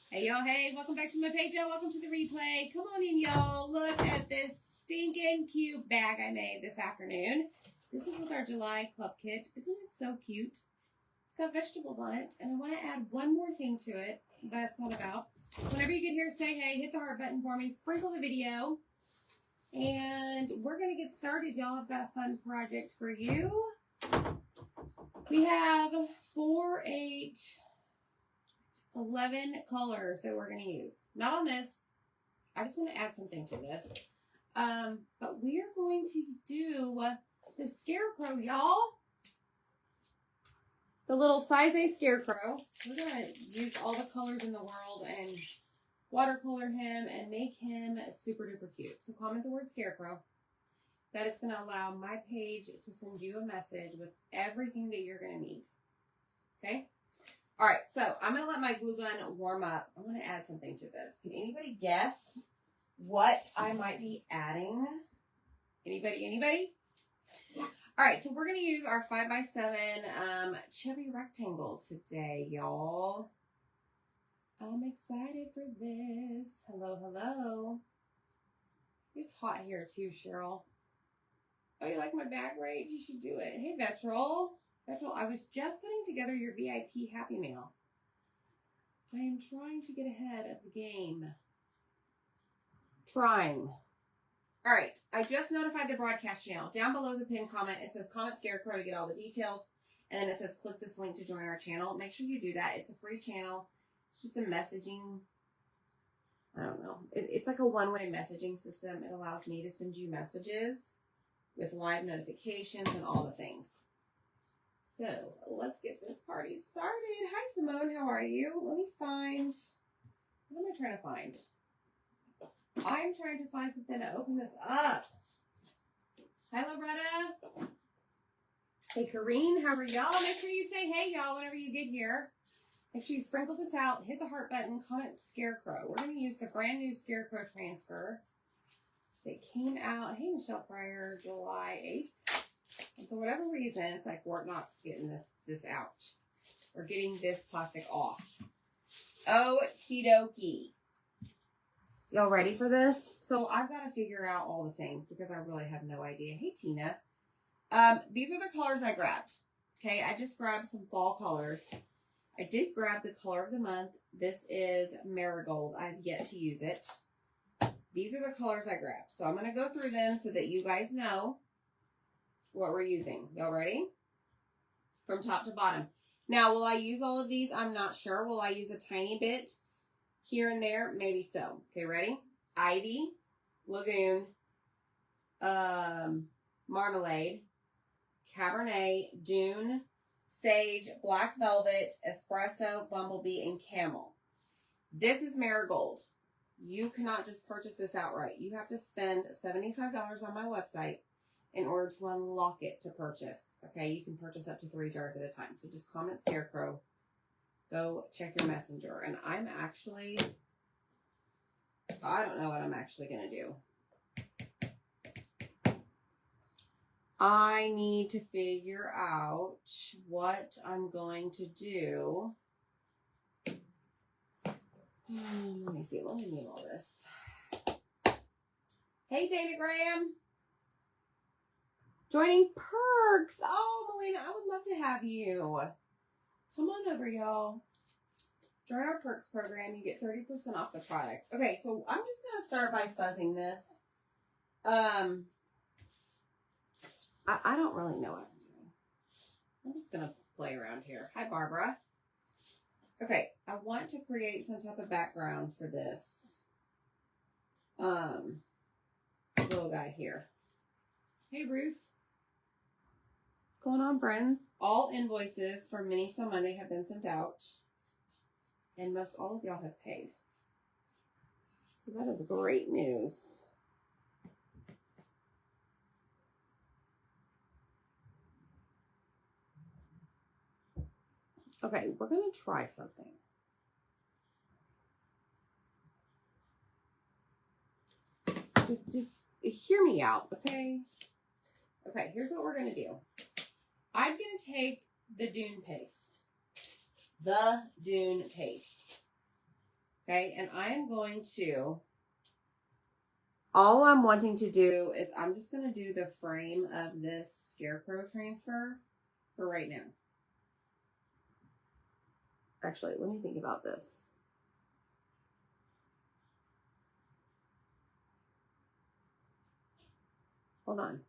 Hey y'all, hey, welcome back to my page, y'all. Welcome to the replay. Come on in, y'all. Look at this stinking cute bag I made this afternoon. This is with our July club kit. Isn't it so cute? It's got vegetables on it, and I want to add one more thing to it that I thought about. Whenever you get here, say hey, hit the heart button for me, sprinkle the video, and we're going to get started, y'all. I've got a fun project for you. We have 4, 8, 11 colors that we're going to use. Not on this. I just want to add something to this. But we are going to do the scarecrow, y'all. The little size A scarecrow. We're going to use all the colors in the world and watercolor him and make him super duper cute. So comment the word scarecrow. That is going to allow my page to send you a message with everything that you're going to need. Okay? All right, so I'm going to let my glue gun warm up. I want to add something to this. Can anybody guess what I might be adding? Anybody? All right, so we're going to use our 5x7 chubby rectangle today, y'all. I'm excited for this. Hello. It's hot here too, Cheryl. Oh, you like my bag right? You should do it. Hey, Vetrol, I was just putting together your VIP Happy Meal. I am trying to get ahead of the game. Trying. All right, I just notified the broadcast channel. Down below the pinned comment, it says comment Scarecrow to get all the details. And then it says click this link to join our channel. Make sure you do that. It's a free channel. It's just a messaging. I don't know. It's like a one-way messaging system. It allows me to send you messages with live notifications and all the things. So let's get this party started. Hi, Simone. How are you? Let me find. What am I trying to find? I'm trying to find something to open this up. Hi, Loretta. Hey, Kareen. How are y'all? Make sure you say hey, y'all, whenever you get here. Make sure you sprinkle this out. Hit the heart button. Comment Scarecrow. We're going to use the brand new Scarecrow transfer. They came out. Hey, Michelle Pryor, July 8th. And for whatever reason, it's like Fort Knox getting this out. Or getting this plastic off. Okie dokie. Y'all ready for this? So I've got to figure out all the things because I really have no idea. Hey, Tina. These are the colors I grabbed. Okay, I just grabbed some fall colors. I did grab the color of the month. This is Marigold. I've yet to use it. These are the colors I grabbed. So I'm going to go through them so that you guys know what we're using. Y'all ready? From top to bottom. Now, will I use all of these? I'm not sure. Will I use a tiny bit here and there? Maybe so. Okay, ready? Ivy, Lagoon, Marmalade, Cabernet, Dune, Sage, Black Velvet, Espresso, Bumblebee, and Camel. This is Marigold. You cannot just purchase this outright. You have to spend $75 on my website in order to unlock it to purchase. Okay, you can purchase up to 3 jars at a time. So just comment Scarecrow. Go check your messenger. And I don't know what I'm actually going to do. I need to figure out what I'm going to do. Let me see. Let me mute all this. Hey, Dana Graham. Joining Perks. Oh, Melina, I would love to have you. Come on over, y'all. Join our Perks program. You get 30% off the product. Okay, so I'm just going to start by fuzzing this. I don't really know what I'm doing. I'm just going to play around here. Hi, Barbara. Okay, I want to create some type of background for this little guy here. Hey, Ruth. What's going on, friends? All invoices for Mini So Monday have been sent out, and most all of y'all have paid. So that is great news. Okay, we're going to try something. Just hear me out, okay? Okay, here's what we're going to do. I'm going to take the Dune paste. Okay, and I am going to, all I'm wanting to do is I'm just going to do the frame of this scarecrow transfer for right now. Actually, let me think about this. Hold on.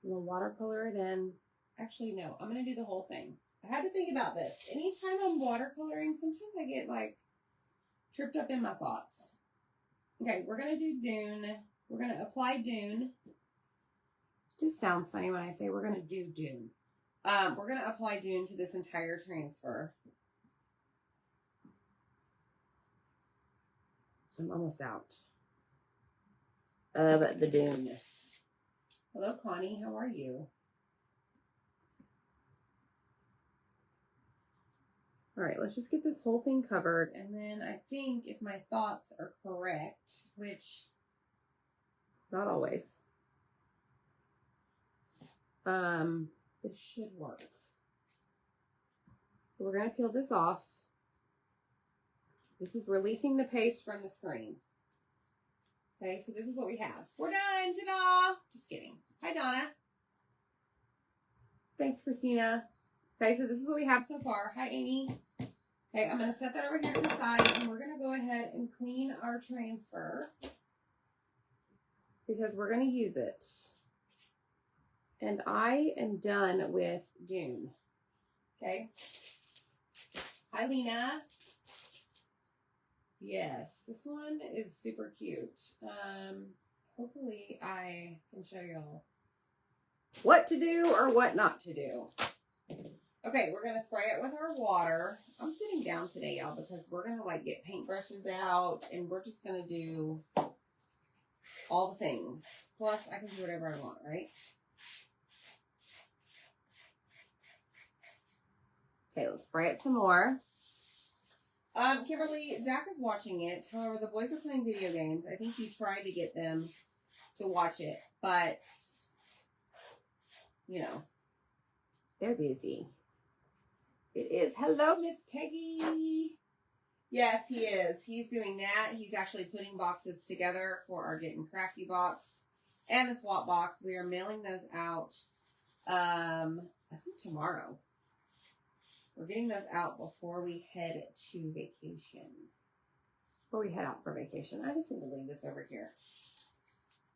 I'm going to watercolor it in. Actually, no, I'm going to do the whole thing. I had to think about this. Anytime I'm watercoloring, sometimes I get like tripped up in my thoughts. Okay, we're going to do Dune. We're going to apply Dune. Just sounds funny when I say we're going to do Dune. We're going to apply Dune to this entire transfer. I'm almost out of the Dune. Hello, Connie. How are you? All right, let's just get this whole thing covered. And then I think if my thoughts are correct, which not always, this should work. So we're going to peel this off. This is releasing the paste from the screen. Okay, so this is what we have. We're done. Ta-da! Just kidding. Hi, Donna. Thanks, Christina. Okay, so this is what we have so far. Hi, Amy. Okay, I'm going to set that over here to the side, and we're going to go ahead and clean our transfer because we're going to use it. And I am done with Dune. Okay. Hi, Lena. Yes, this one is super cute. Hopefully I can show y'all what to do or what not to do. Okay, we're going to spray it with our water. I'm sitting down today, y'all, because we're going to like get paintbrushes out and we're just going to do all the things. Plus, I can do whatever I want, right? Okay, let's spray it some more. Kimberly, Zach is watching it. However, the boys are playing video games. I think he tried to get them to watch it, but, you know, they're busy. It is. Hello, Miss Peggy. Yes, he is. He's doing that. He's actually putting boxes together for our Getting Crafty box and the swap box. We are mailing those out, I think tomorrow. We're getting those out before we head to vacation. Before we head out for vacation. I just need to leave this over here.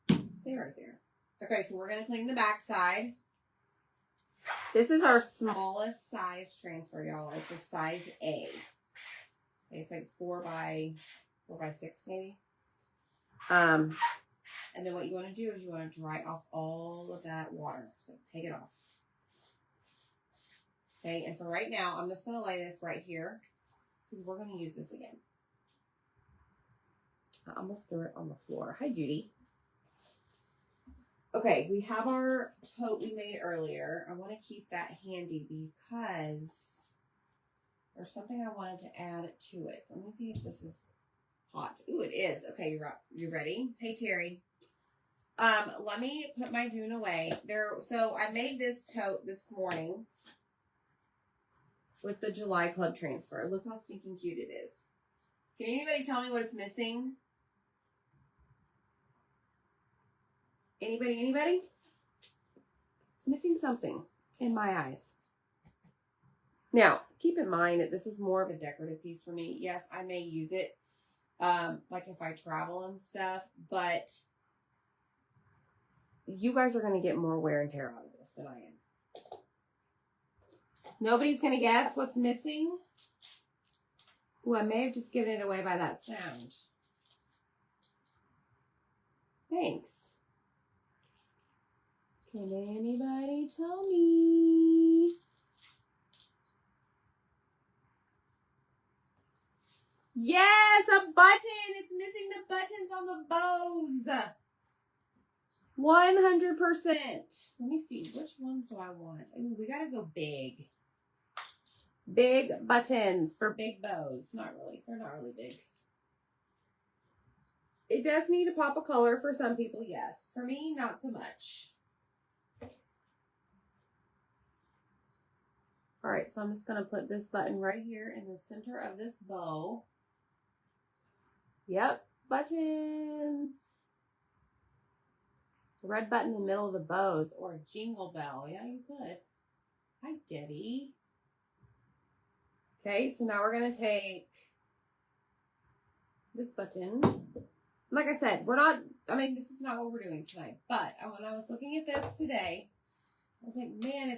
Stay right there. Okay, so we're going to clean the back side. This is our smallest size transfer, y'all. It's a size A. Okay, it's like 4 by 6 maybe. And then what you want to do is you want to dry off all of that water. So take it off. Okay, and for right now, I'm just going to lay this right here because we're going to use this again. I almost threw it on the floor. Hi, Judy. Okay, we have our tote we made earlier. I want to keep that handy because there's something I wanted to add to it. Let me see if this is hot. Ooh, it is. Okay, you ready? Hey, Terry. Let me put my Dune away. So I made this tote this morning with the July Club transfer. Look how stinking cute it is. Can anybody tell me what it's missing? Anybody? It's missing something in my eyes. Now, keep in mind that this is more of a decorative piece for me. Yes, I may use it, like if I travel and stuff, but you guys are going to get more wear and tear out of this than I am. Nobody's going to guess what's missing? Ooh, I may have just given it away by that sound. Thanks. Can anybody tell me? Yes, a button. It's missing the buttons on the bows. 100%. Let me see. Which ones do I want? Ooh, we got to go big. Big buttons for big bows. Not really. They're not really big. It does need a pop of color for some people, yes. For me, not so much. All right, so I'm just going to put this button right here in the center of this bow. Yep, buttons. Red button in the middle of the bows, or a jingle bell. Yeah, you could. Hi, Debbie. Okay, so now we're going to take this button. Like I said, this is not what we're doing tonight, but when I was looking at this today, I was like, man,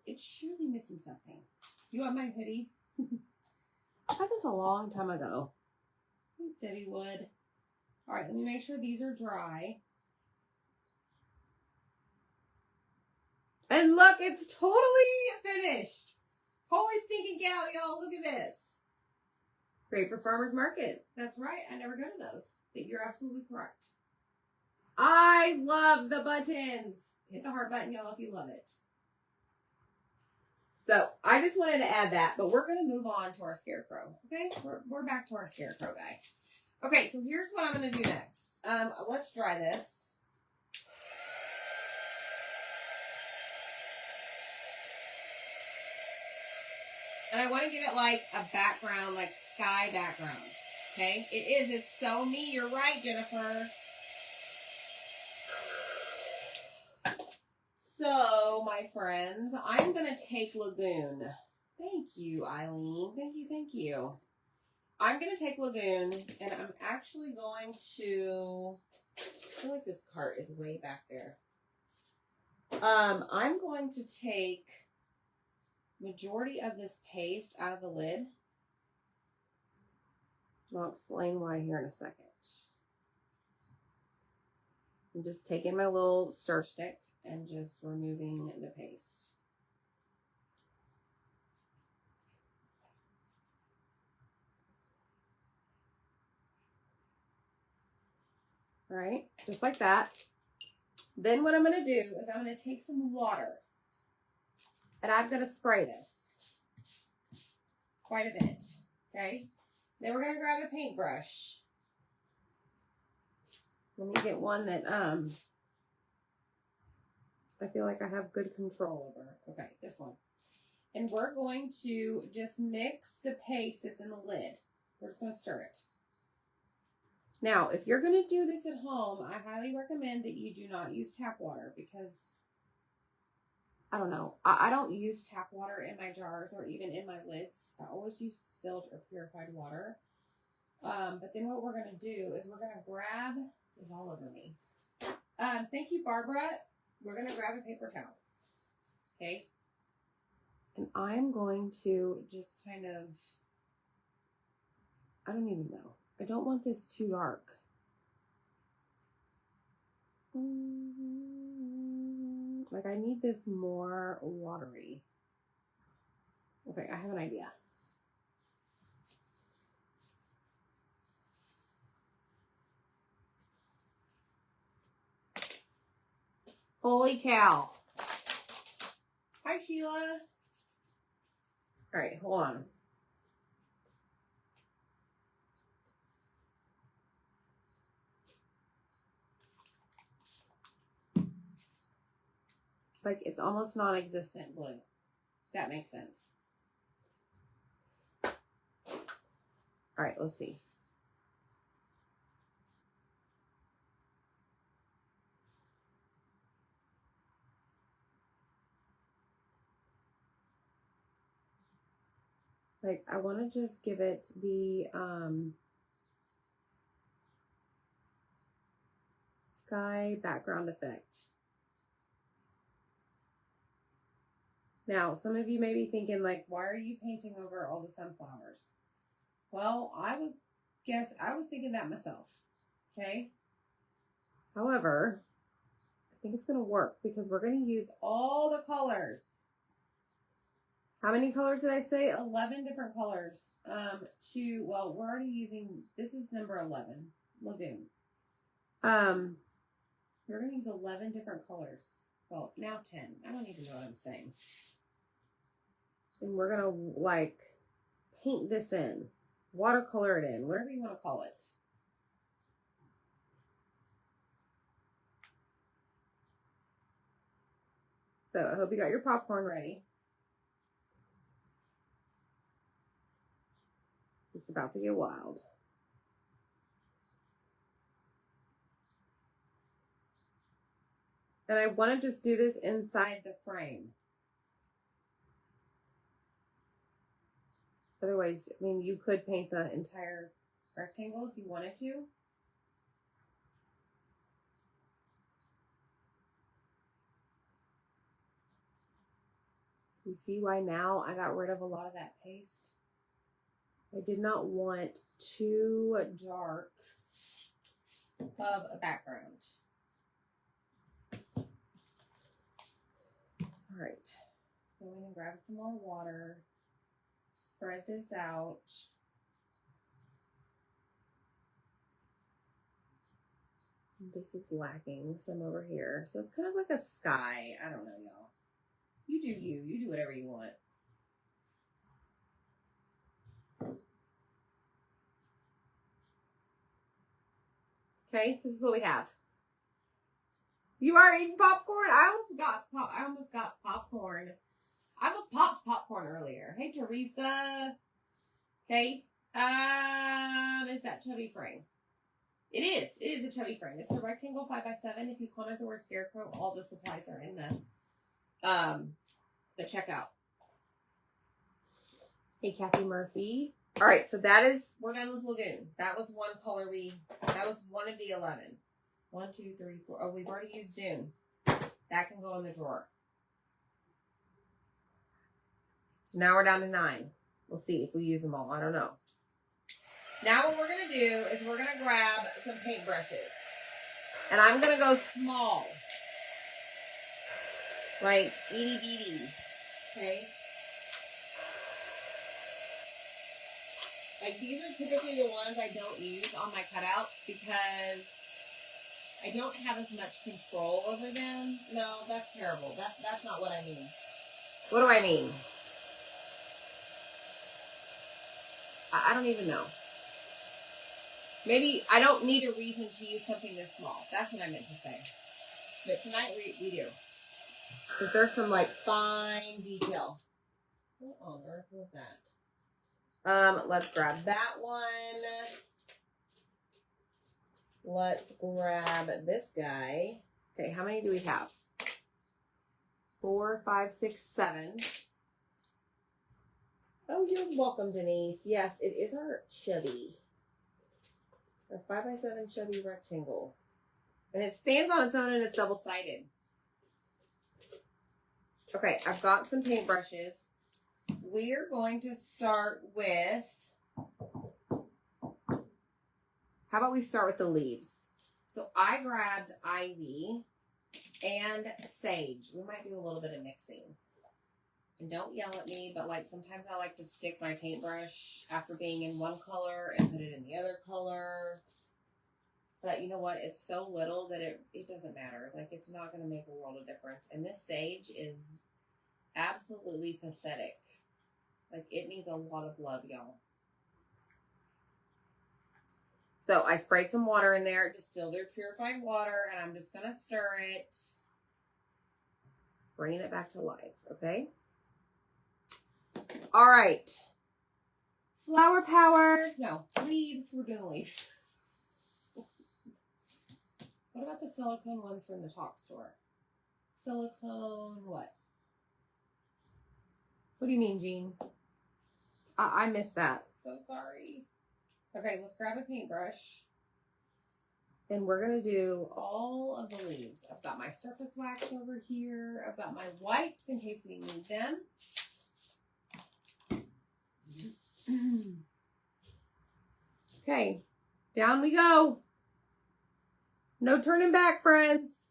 it's surely missing something. You want my hoodie? I had this a long time ago. Thanks, Debbie Wood. All right, let me make sure these are dry. And look, it's totally finished. Holy stinking cow, y'all, look at this. Great for farmers market. That's right. I never go to those. But you're absolutely correct. I love the buttons. Hit the heart button, y'all, if you love it. So I just wanted to add that, but we're going to move on to our scarecrow. Okay, we're back to our scarecrow guy. Okay, so here's what I'm going to do next. Let's dry this. And I want to give it like a background, like sky background. Okay, it is. It's so me. You're right, Jennifer. So, my friends, I'm going to take Lagoon. Thank you, Eileen. Thank you. I'm going to take Lagoon, and I'm actually going to, I feel like this cart is way back there. I'm going to take majority of this paste out of the lid. I'll explain why here in a second. I'm just taking my little stir stick and just removing the paste. All right, just like that. Then what I'm going to do is I'm going to take some water and I'm going to spray this quite a bit. Okay. Then we're going to grab a paintbrush. Let me get one that I feel like I have good control over. Okay, this one. And we're going to just mix the paste that's in the lid. We're just going to stir it. Now, if you're going to do this at home, I highly recommend that you do not use tap water because, I don't know, I don't use tap water in my jars or even in my lids. I always use distilled or purified water. But then what we're going to do is we're going to grab, this is all over me. Thank you, Barbara. We're going to grab a paper towel. Okay. And I'm going to just kind of, I don't even know. I don't want this too dark. Like I need this more watery. Okay, I have an idea. Holy cow. Hi, Sheila. All right, hold on. Like it's almost non-existent blue. That makes sense. All right, let's see. Like I want to just give it the sky background effect. Now, some of you may be thinking like, why are you painting over all the sunflowers? Well, I was thinking that myself. Okay. However, I think it's going to work because we're going to use all the colors. How many colors did I say? 11 different colors. Well, we're already using, this is number 11, Lagoon. We're going to use 11 different colors. Well, now 10. I don't even know what I'm saying. And we're going to like paint this in, watercolor it in, whatever you want to call it. So I hope you got your popcorn ready. It's about to get wild. And I want to just do this inside the frame. Otherwise, I mean, you could paint the entire rectangle if you wanted to. You see why now I got rid of a lot of that paste? I did not want too dark of a background. All right, let's go in and grab some more water. Spread this out. This is lacking some over here. So it's kind of like a sky. I don't know, y'all. You do you. You do whatever you want. Okay, this is what we have. You are eating popcorn? I almost got popcorn. I almost popped popcorn earlier. Hey, Teresa. Okay. Is that chubby frame? It is. It is a chubby frame. It's the rectangle 5x7. If you comment the word scarecrow, all the supplies are in the checkout. Hey, Kathy Murphy. All right, so we're done with Lagoon. That was one color that was one of the 11. 1, 2, 3, 4. Oh, we've already used Dune. That can go in the drawer. So now we're down to 9. We'll see if we use them all. I don't know. Now what we're going to do is we're going to grab some paint brushes. And I'm going to go small. Like itty bitty. Okay? Like these are typically the ones I don't use on my cutouts because I don't have as much control over them. No, that's terrible. That's not what I mean. What do I mean? I don't even know. Maybe I don't need a reason to use something this small. That's what I meant to say. But tonight we do. Because there's some like fine detail. What on earth was that? Let's grab that one. Let's grab this guy. Okay, how many do we have? 4, 5, 6, 7. Oh, you're welcome, Denise. Yes, it is our chubby. Our 5x7 chubby rectangle. And it stands on its own and it's double-sided. Okay, I've got some paintbrushes. We're going to start with... How about we start with the leaves? So I grabbed ivy and sage. We might do a little bit of mixing. And don't yell at me, but like sometimes I like to stick my paintbrush after being in one color and put it in the other color. But you know what? It's so little that it doesn't matter. Like it's not going to make a world of difference. And this sage is absolutely pathetic. Like it needs a lot of love, y'all. So I sprayed some water in there, distilled or purified water, and I'm just going to stir it, bringing it back to life, okay? All right. Flower power. No, leaves. We're doing leaves. What about the silicone ones from the Talk store? Silicone what? What do you mean, Jean? I missed that. So sorry. Okay, let's grab a paintbrush. And we're going to do all of the leaves. I've got my surface wax over here. I've got my wipes in case we need them. Okay, down we go. No turning back, friends.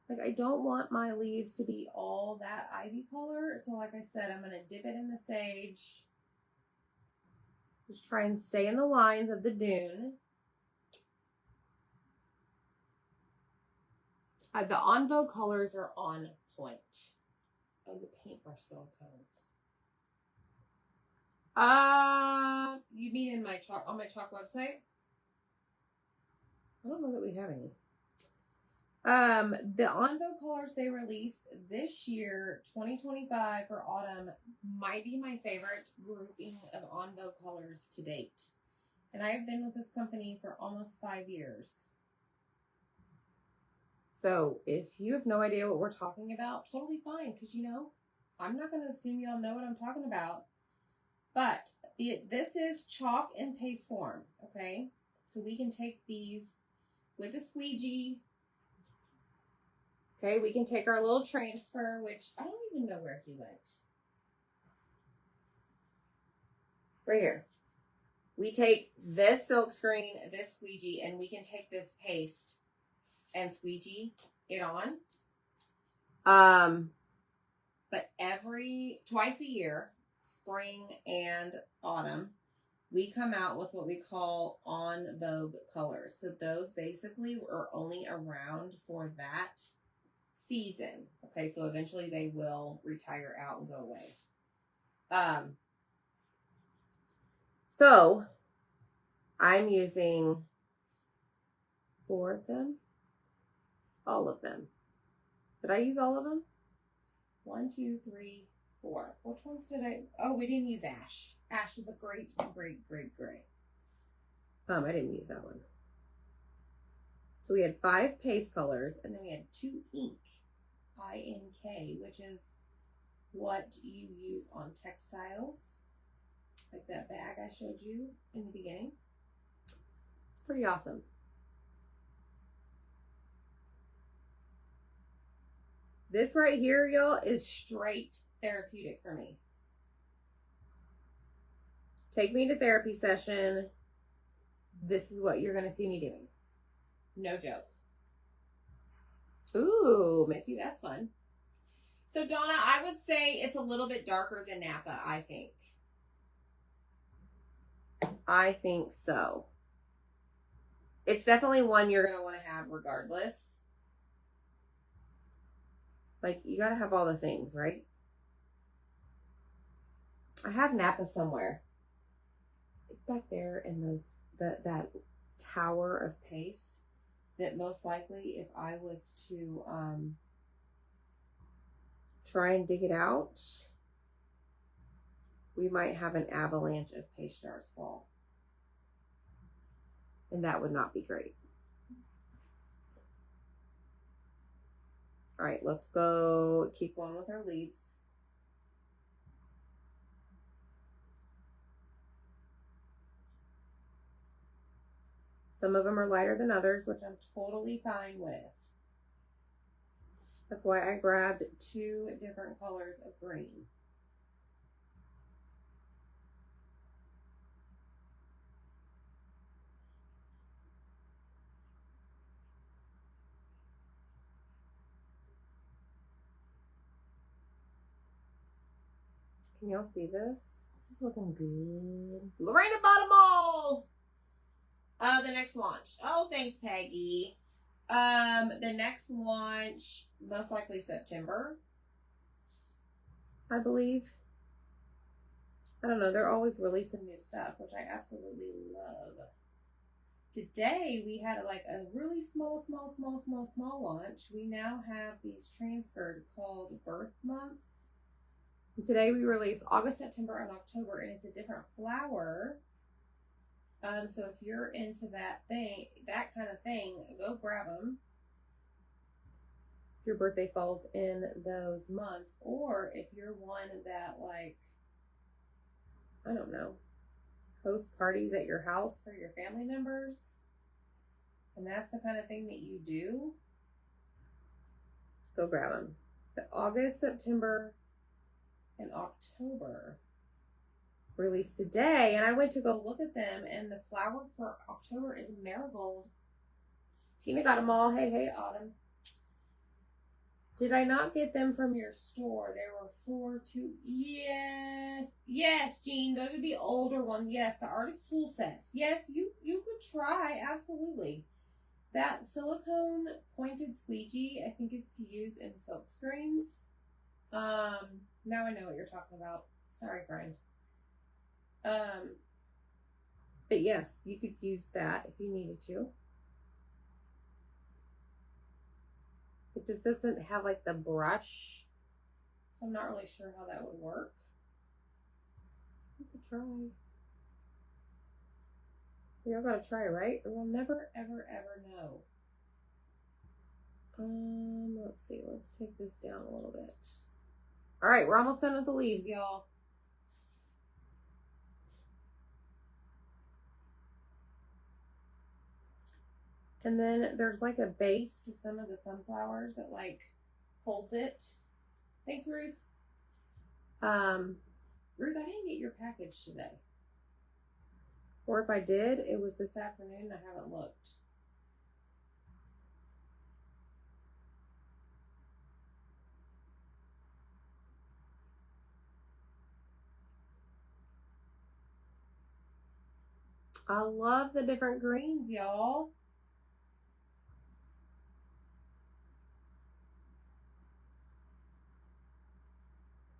Like, I don't want my leaves to be all that ivy color. So like I said, I'm going to dip it in the sage. Just try and stay in the lines of the dune. The Envo colors are on point. Oh, the paintbrush silicones. You mean in my chalk, on my chalk website? I don't know that we have any. The Onvo colors they released this year, 2025 for autumn, might be my favorite grouping of Onvo colors to date. And I have been with this company for almost 5 years. So if you have no idea what we're talking about, totally fine. Because, I'm not going to assume y'all know what I'm talking about. But this is chalk and paste form, okay? So we can take these with a squeegee. Okay, we can take our little transfer, which I don't even know where he went. Right here. We take this silk screen, this squeegee, and we can take this paste and squeegee it on. But twice a year, spring and autumn, we come out with what we call on Vogue colors. So those basically are only around for that season. Okay, so eventually they will retire out and go away. So I'm using 4 of them. All of them. Did I use all of them? 1, 2, 3, 4. Which ones did I? Oh, we didn't use ash. Ash is a great. I didn't use that one. So we had 5 paste colors, and then we had 2 ink, INK, which is what you use on textiles, like that bag I showed you in the beginning. It's pretty awesome. This right here, y'all, is straight therapeutic for me. Take me to therapy session. This is what you're going to see me doing. No joke. Ooh, Missy, that's fun. So, Donna, I would say it's a little bit darker than Napa, I think. I think so. It's definitely one you're going to want to have regardless. Like, you got to have all the things, right? I have Napa somewhere. It's back there in that tower of paste that most likely if I was to try and dig it out, we might have an avalanche of paste jars fall. And that would not be great. All right, let's go keep going with our leaves. Some of them are lighter than others, which I'm totally fine with. That's why I grabbed 2 different colors of green. Can y'all see this? This is looking good. Lorena bought them all! The next launch. Oh, thanks, Peggy. The next launch, most likely September, I believe. I don't know. They're always releasing new stuff, which I absolutely love. Today, we had like a really small launch. We now have these transferred called birth months. And today, we released August, September, and October, and it's a different flower. So if you're into that kind of thing, go grab them. If your birthday falls in those months, or if you're one that, like, I don't know, host parties at your house for your family members, and that's the kind of thing that you do, go grab them. But August, September, and October released today, and I went to go look at them, and the flower for October is marigold. Tina got them all. Hey, Autumn. Did I not get them from your store? There were 4, 2. Yes, Jean. Those are the older ones. Yes, the artist tool sets. Yes, you could try. Absolutely. That silicone pointed squeegee, I think, is to use in silk screens. Now I know what you're talking about. Sorry, friend. But yes, you could use that if you needed to. It just doesn't have like the brush. So I'm not really sure how that would work. We could try. We all gotta try, right? We'll never, ever, ever know. Let's see. Let's take this down a little bit. All right, we're almost done with the leaves, y'all. And then there's like a base to some of the sunflowers that like holds it. Thanks, Ruth. Ruth, I didn't get your package today. Or if I did, it was this afternoon. I haven't looked. I love the different greens, y'all.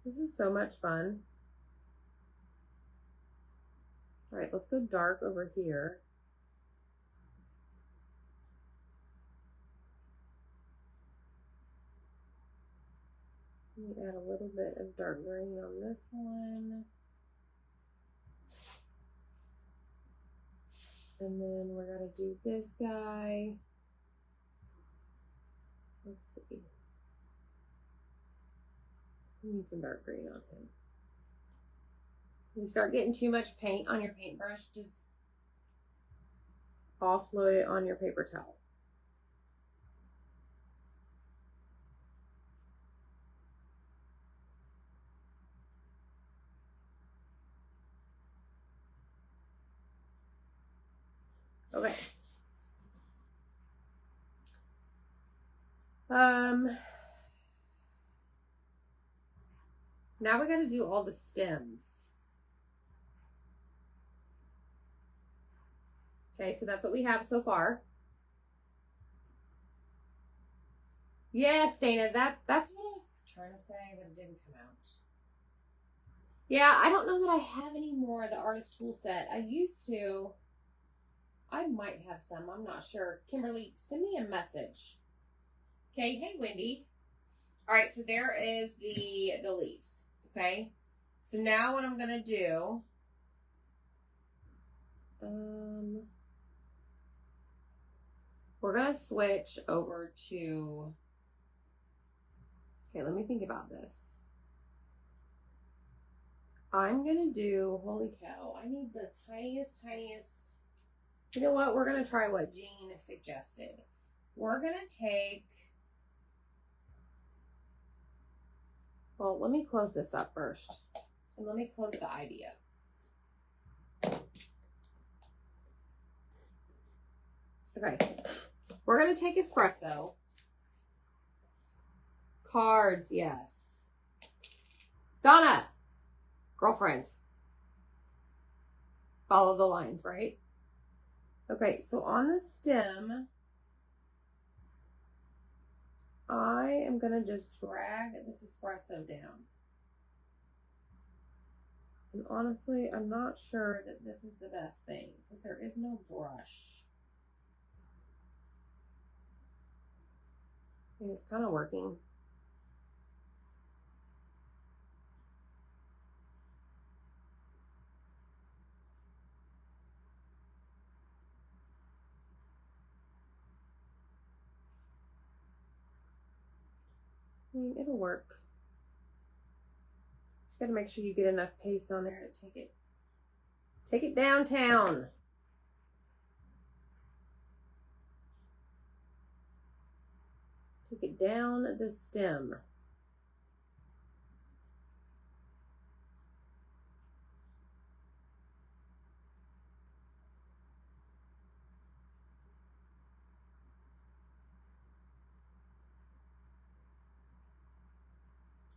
This is so much fun. All right, let's go dark over here. Let me add a little bit of dark green on this one. And then we're going to do this guy. Let's see. We need some dark green on him. When you start getting too much paint on your paintbrush, just offload it on your paper towel. Okay. Now we got to do all the stems. Okay, so that's what we have so far. Yes, Dana, that's what I was trying to say, but it didn't come out. Yeah, I don't know that I have any more of the artist tool set. I used to. I might have some. I'm not sure. Kimberly, send me a message. Okay. Hey, Wendy. All right. So there is the leaves. Okay. So now what I'm going to do. We're going to switch over to. Okay. Let me think about this. I'm going to do. Holy cow. I need the tiniest. You know what? We're going to try what Jean suggested. We're going to take. Well, let me close this up first. And let me close the idea. Okay. We're going to take espresso. Cards, yes. Donna, girlfriend. Follow the lines, right? Okay, so on the stem, I am going to just drag this espresso down. And honestly, I'm not sure that this is the best thing because there is no brush. And it's kind of working. I mean, it'll work. Just gotta make sure you get enough paste on there to take it downtown. Take it down the stem.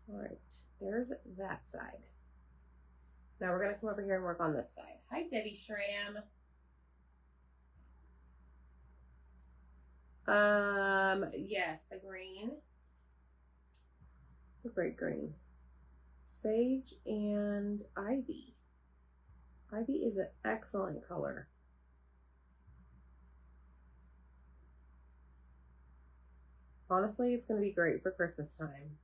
All right, there's that side. Now we're gonna come over here and work on this side. Hi, Debbie Schramm. Yes, the green. It's a great green. Sage and ivy. Ivy is an excellent color. Honestly, it's going to be great for Christmas time.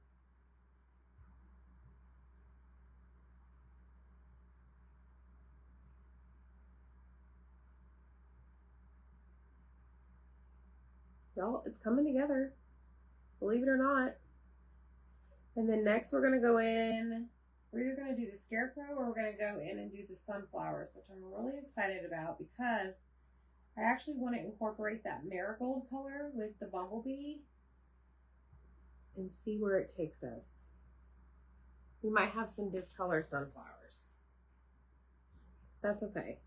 Y'all, it's coming together. Believe it or not. And then next we're going to go in. We're either going to do the scarecrow or we're going to go in and do the sunflowers, which I'm really excited about because I actually want to incorporate that marigold color with the bumblebee and see where it takes us. We might have some discolored sunflowers. That's okay.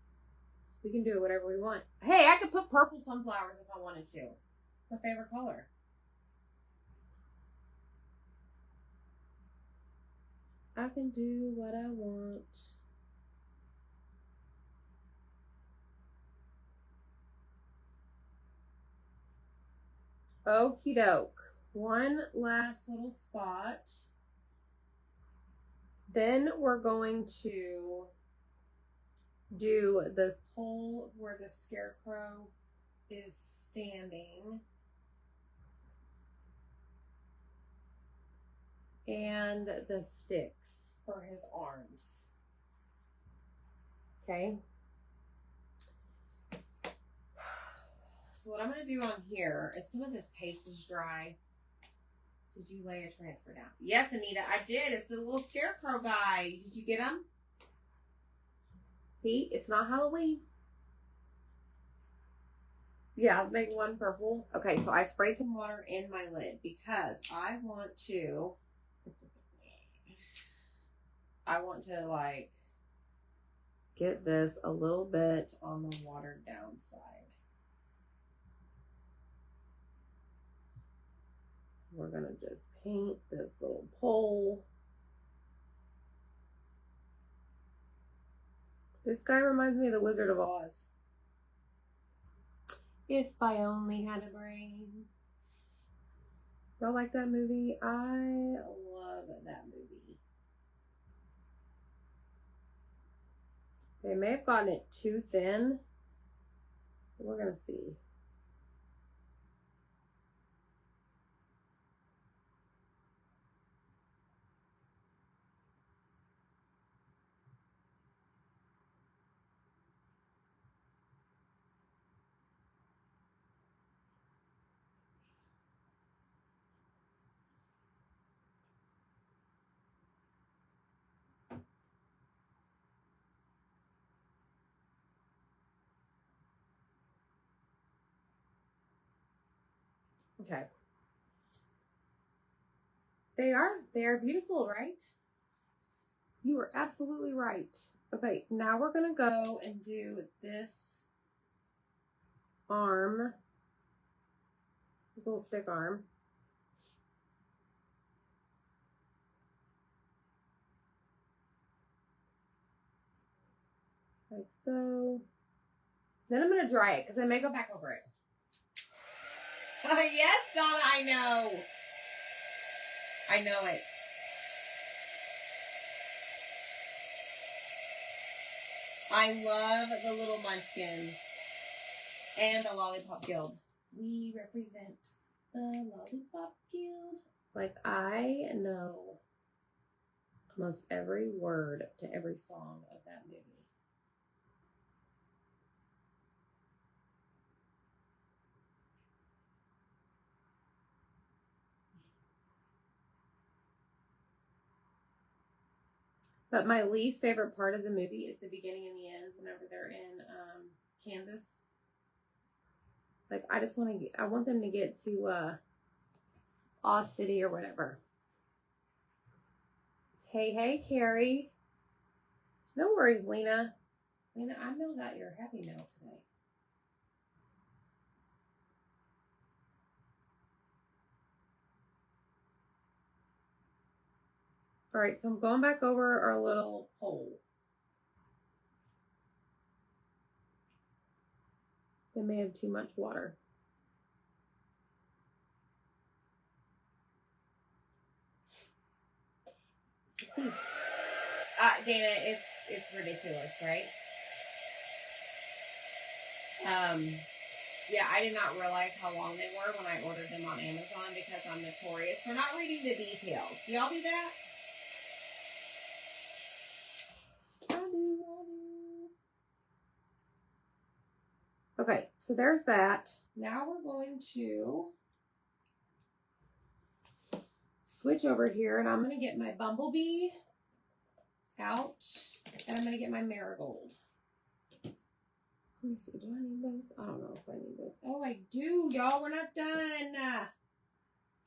We can do whatever we want. Hey, I could put purple sunflowers if I wanted to. My favorite color. I can do what I want. Okie doke. One last little spot. Then we're going to do the pole where the scarecrow is standing. And the sticks for his arms. Okay. So what I'm going to do on here is some of this paste is dry. Did you lay a transfer down? Yes, Anita, I did. It's the little scarecrow guy. Did you get him? See, it's not Halloween. Yeah, I'll make one purple. Okay, so I sprayed some water in my lid because I want to like get this a little bit on the watered down side. We're going to just paint this little pole. This guy reminds me of the Wizard of Oz. If I only had a brain. Y'all like that movie? I love that movie. They may have gotten it too thin. We're going to see. Okay. They are beautiful, right? You were absolutely right. Okay, now we're going to go and do this arm, this little stick arm. Like so. Then I'm going to dry it because I may go back over it. Yes, Donna, I know. I know it. I love the little munchkins and the Lollipop Guild. We represent the Lollipop Guild. Like, I know almost every word to every song of that movie. But my least favorite part of the movie is the beginning and the end whenever they're in Kansas. Like, I want them to get to Oz City or whatever. Hey, Carrie. No worries, Lena. Lena, I mailed out your Happy Mail today. All right, so I'm going back over our little pole. They may have too much water. Dana, it's ridiculous, right? Yeah, I did not realize how long they were when I ordered them on Amazon because I'm notorious for not reading the details. Do y'all do that? I do. Okay, so there's that. Now we're going to switch over here, and I'm going to get my bumblebee out, and I'm going to get my marigold. Let me see. Do I need this? I don't know if I need this. Oh, I do, y'all. We're not done.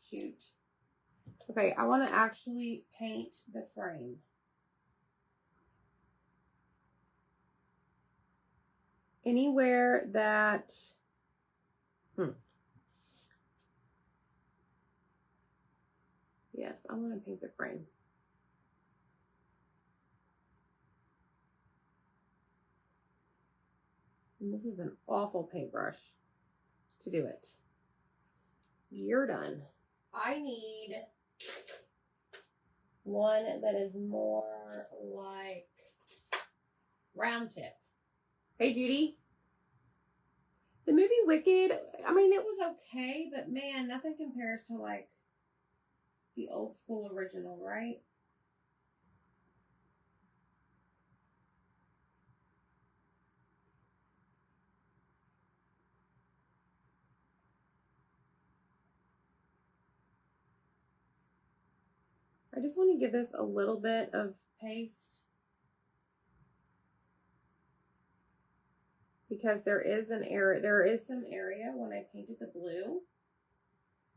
Shoot. Okay, I want to actually paint the frame. Anywhere that... Yes, I want to paint the frame. And this is an awful paintbrush to do it. You're done. I need one that is more like round tip. Hey, Judy. The movie Wicked, I mean, it was okay, but man, nothing compares to like the old school original, right? I just want to give this a little bit of paste because there is some area when I painted the blue.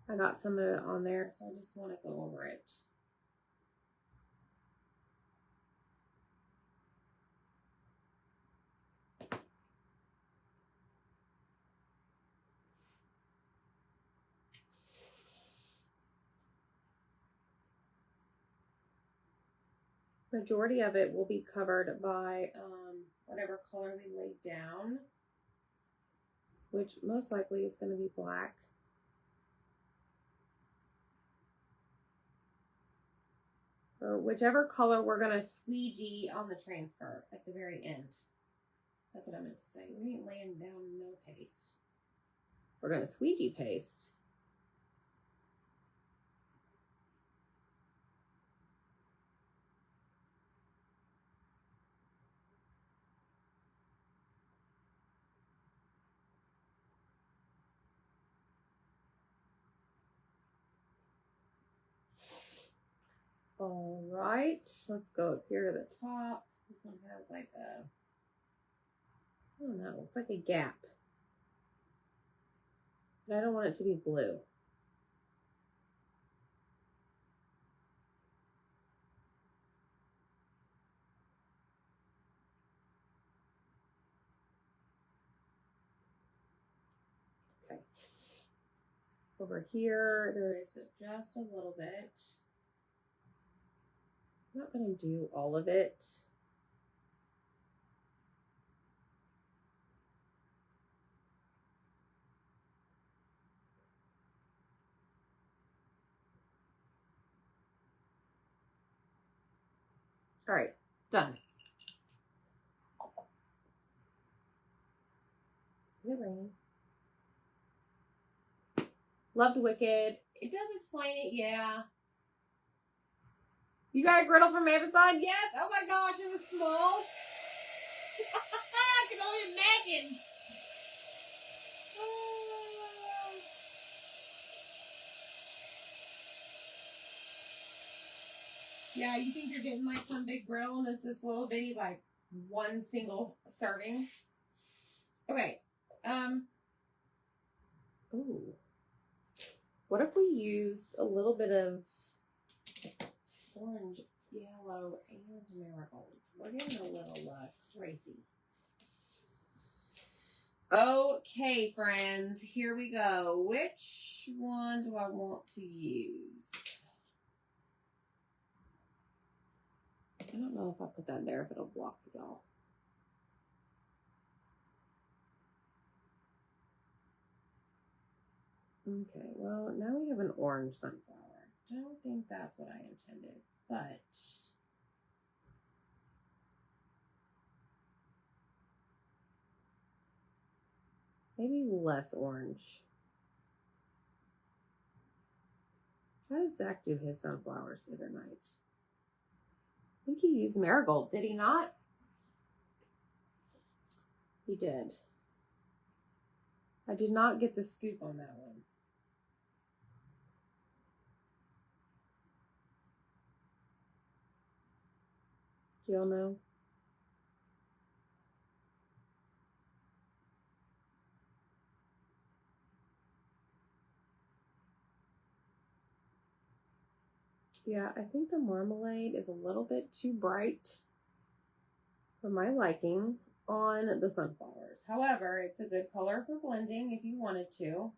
I got some of it on there, so I just want to go over it. Majority of it will be covered by whatever color we laid down, which most likely is going to be black. Or whichever color we're going to squeegee on the transfer at the very end. That's what I meant to say. We ain't laying down no paste. We're going to squeegee paste. All right, let's go up here to the top. This one has like a, I don't know, it's like a gap. But I don't want it to be blue. Okay. Over here, there is just a little bit. I'm not going to do all of it. All right, done. Is it raining? Loved Wicked. It does explain it, yeah. You got a griddle from Amazon? Yes. Oh my gosh, it was small. I can only imagine. Yeah, you think you're getting like some big griddle and it's this little bitty like one single serving. Okay. Ooh. What if we use a little bit of orange, yellow, and marigold? We're getting a little crazy. Okay, friends, here we go. Which one do I want to use? I don't know if I put that there, if it'll block y'all. Okay, well, now we have an orange sunflower. Don't think that's what I intended, but Maybe less orange. How did Zach do his sunflowers the other night? I think he used marigold, did he not? He did. I did not get the scoop on that one. Do y'all know? Yeah, I think the marmalade is a little bit too bright for my liking on the sunflowers. However, it's a good color for blending if you wanted to.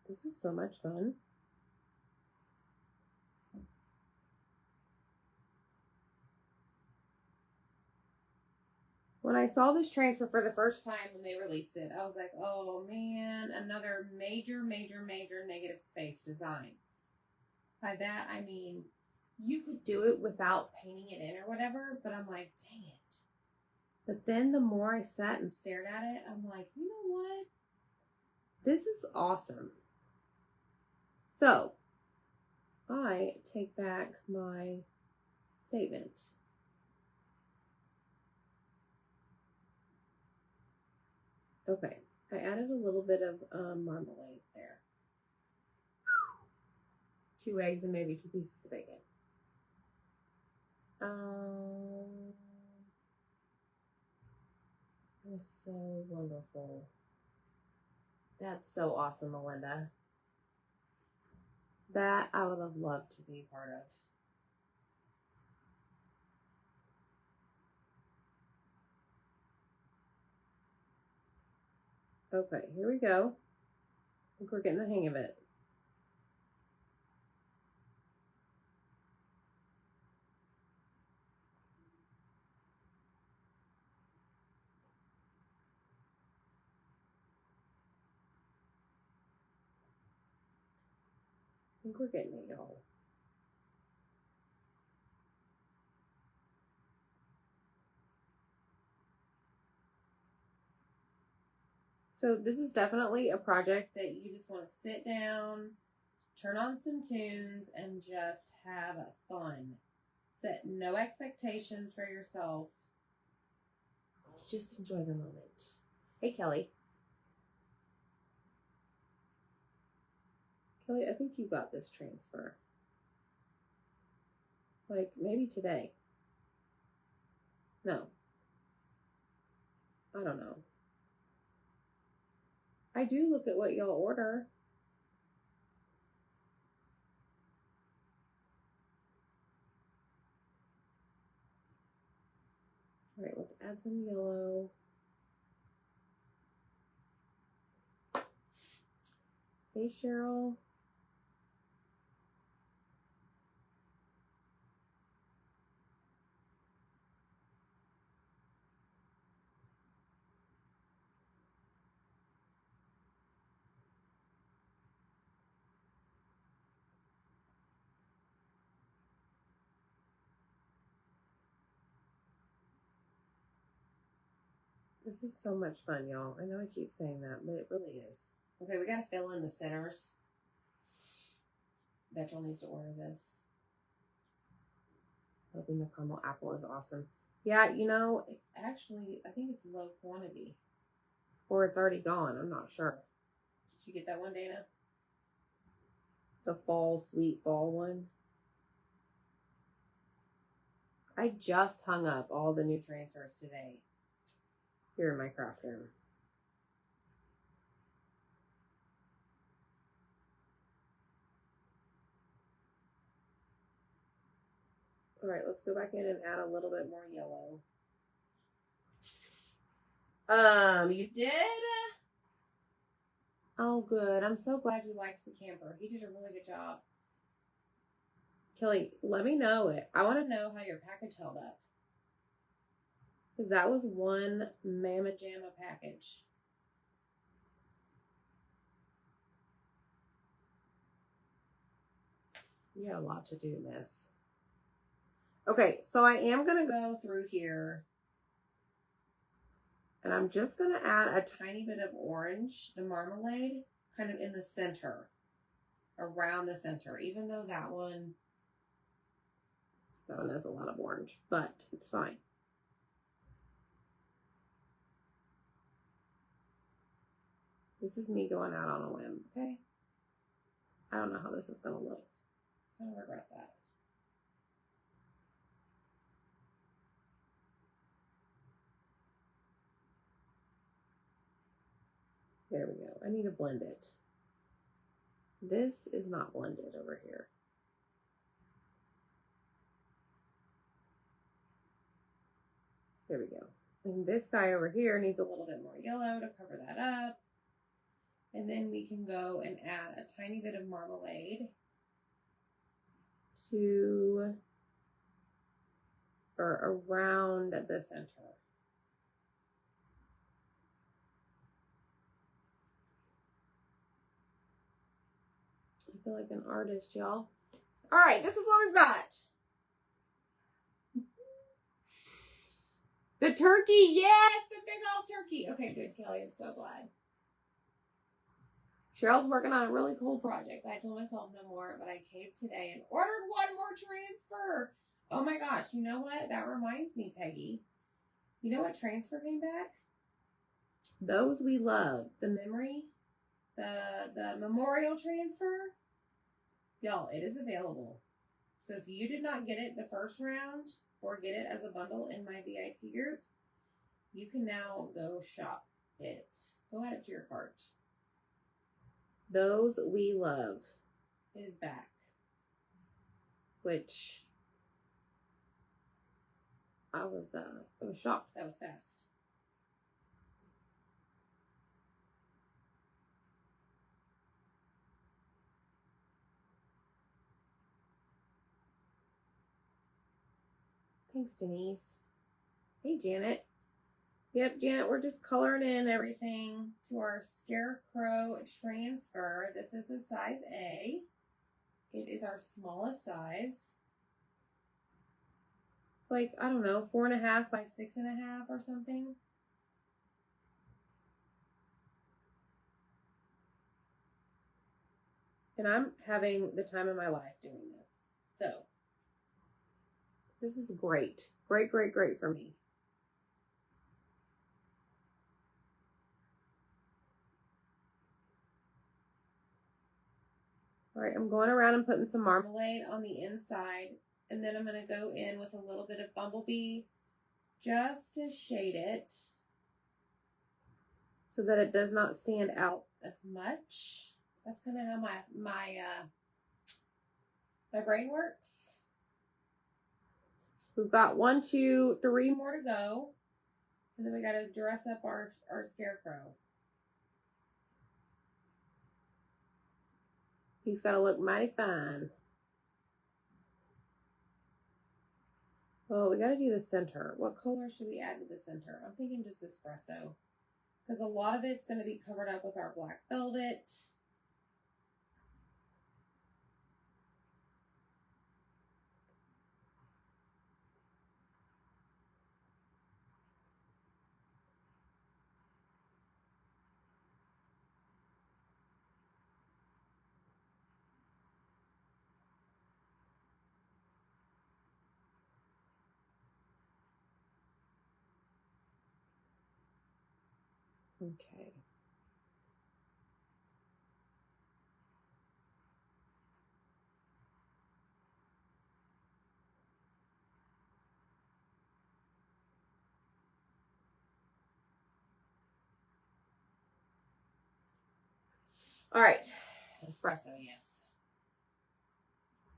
This is so much fun. When I saw this transfer for the first time when they released it, I was like, oh man, another major, major, major negative space design. By that, I mean, you could do it without painting it in or whatever, but I'm like, dang it. But then the more I sat and stared at it, I'm like, you know what? This is awesome. So, I take back my statement. Okay, I added a little bit of marmalade there. 2 eggs and maybe 2 pieces of bacon. That's so wonderful. That's so awesome, Melinda. That I would have loved to be part of. Okay, here we go. I think we're getting the hang of it. I think we're getting it, y'all. So this is definitely a project that you just want to sit down, turn on some tunes, and just have fun. Set no expectations for yourself. Just enjoy the moment. Hey, Kelly. Kelly, I think you got this transfer. Like, maybe today. No. I don't know. I do look at what y'all order. All right, let's add some yellow. Hey, Cheryl. This is so much fun, y'all. I know I keep saying that, but it really is. Okay, we got to fill in the centers. Bet y'all needs to order this. Hoping the caramel apple is awesome. Yeah, you know, it's actually, I think it's low quantity. Or it's already gone. I'm not sure. Did you get that one, Dana? The fall, sweet fall one. I just hung up all the new transfers today here in my craft room. All right, let's go back in and add a little bit more yellow. You did? Oh, good. I'm so glad you liked the camper. He did a really good job. Kelly, let me know it. I want to know how your package held up. Because that was one Mama Jamma package. You got a lot to do, miss. Okay, so I am going to go through here. And I'm just going to add a tiny bit of orange, the marmalade, kind of in the center. Around the center. Even though that one has a lot of orange. But it's fine. This is me going out on a whim, okay? I don't know how this is going to look. I kind of regret that. There we go. I need to blend it. This is not blended over here. There we go. And this guy over here needs a little bit more yellow to cover that up. And then we can go and add a tiny bit of marmalade to or around the center. I feel like an artist, y'all. All right, this is what we've got. The turkey, yes, the big old turkey. Okay, good, Kelly, I'm so glad. Cheryl's working on a really cool project. I told myself no more, but I caved today and ordered one more transfer. Oh my gosh, you know what? That reminds me, Peggy. You know what transfer came back? Those we love. The memory, the memorial transfer. Y'all, it is available. So if you did not get it the first round or get it as a bundle in my VIP group, you can now go shop it. Go add it to your cart. Those We Love is back, which I was shocked that was fast. Thanks, Denise. Hey, Janet. Yep, Janet, we're just coloring in everything to our Scarecrow transfer. This is a size A. It is our smallest size. It's like, I don't know, 4.5 by 6.5 or something. And I'm having the time of my life doing this. So, this is great. Great, great, great for me. All right, I'm going around and putting some marmalade on the inside. And then I'm going to go in with a little bit of bumblebee just to shade it so that it does not stand out as much. That's kind of how my brain works. We've got 1, 2, 3 more to go. And then we got to dress up our scarecrow. He's got to look mighty fine. Oh, we got to do the center. What color should we add to the center? I'm thinking just espresso. Because a lot of it's going to be covered up with our black velvet. Okay. All right. Espresso, yes.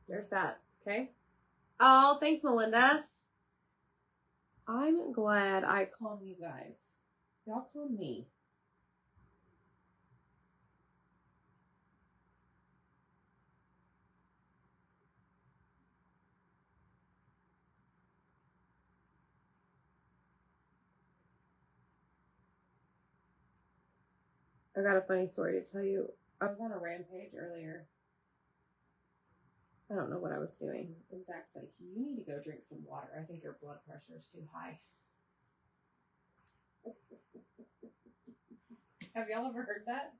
There's that. Okay. Oh, thanks, Melinda. I'm glad I called you guys. Y'all called me. I got a funny story to tell you. I was on a rampage earlier. I don't know what I was doing. And Zach's like, you need to go drink some water. I think your blood pressure is too high. Have y'all ever heard that?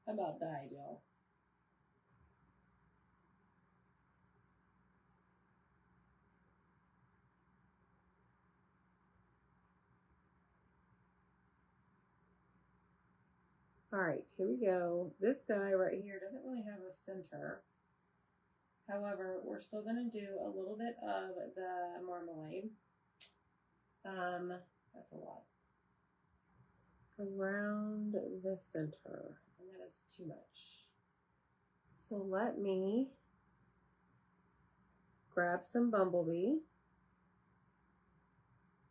I about died, y'all. All right, here we go. This guy right here doesn't really have a center. However, we're still going to do a little bit of the marmalade. That's a lot. Around the center. And that is too much. So let me grab some bumblebee.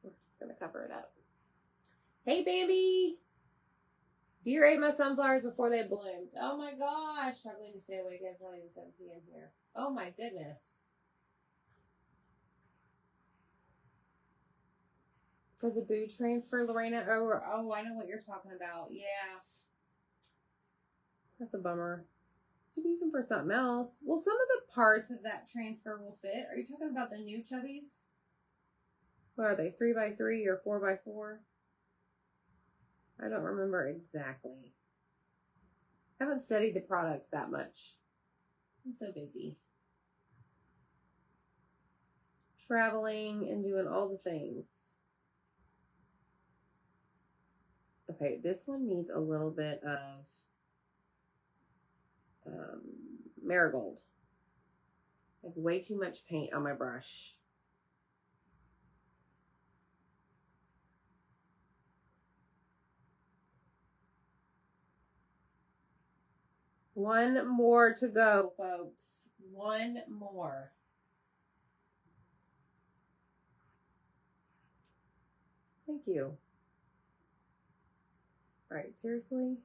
We're just going to cover it up. Hey, Bambi! Deer ate my sunflowers before they bloomed. Oh my gosh, struggling to stay awake. It's not even 7 p.m. here. Oh my goodness. For the boo transfer, Lorena? Oh, I know what you're talking about. Yeah. That's a bummer. You could use them for something else. Well, some of the parts of that transfer will fit. Are you talking about the new chubbies? What are they, 3x3 or 4x4? I don't remember exactly. I haven't studied the products that much. I'm so busy. Traveling and doing all the things. Okay, this one needs a little bit of marigold. I have way too much paint on my brush. One more to go, folks. One more. Thank you. All right, seriously?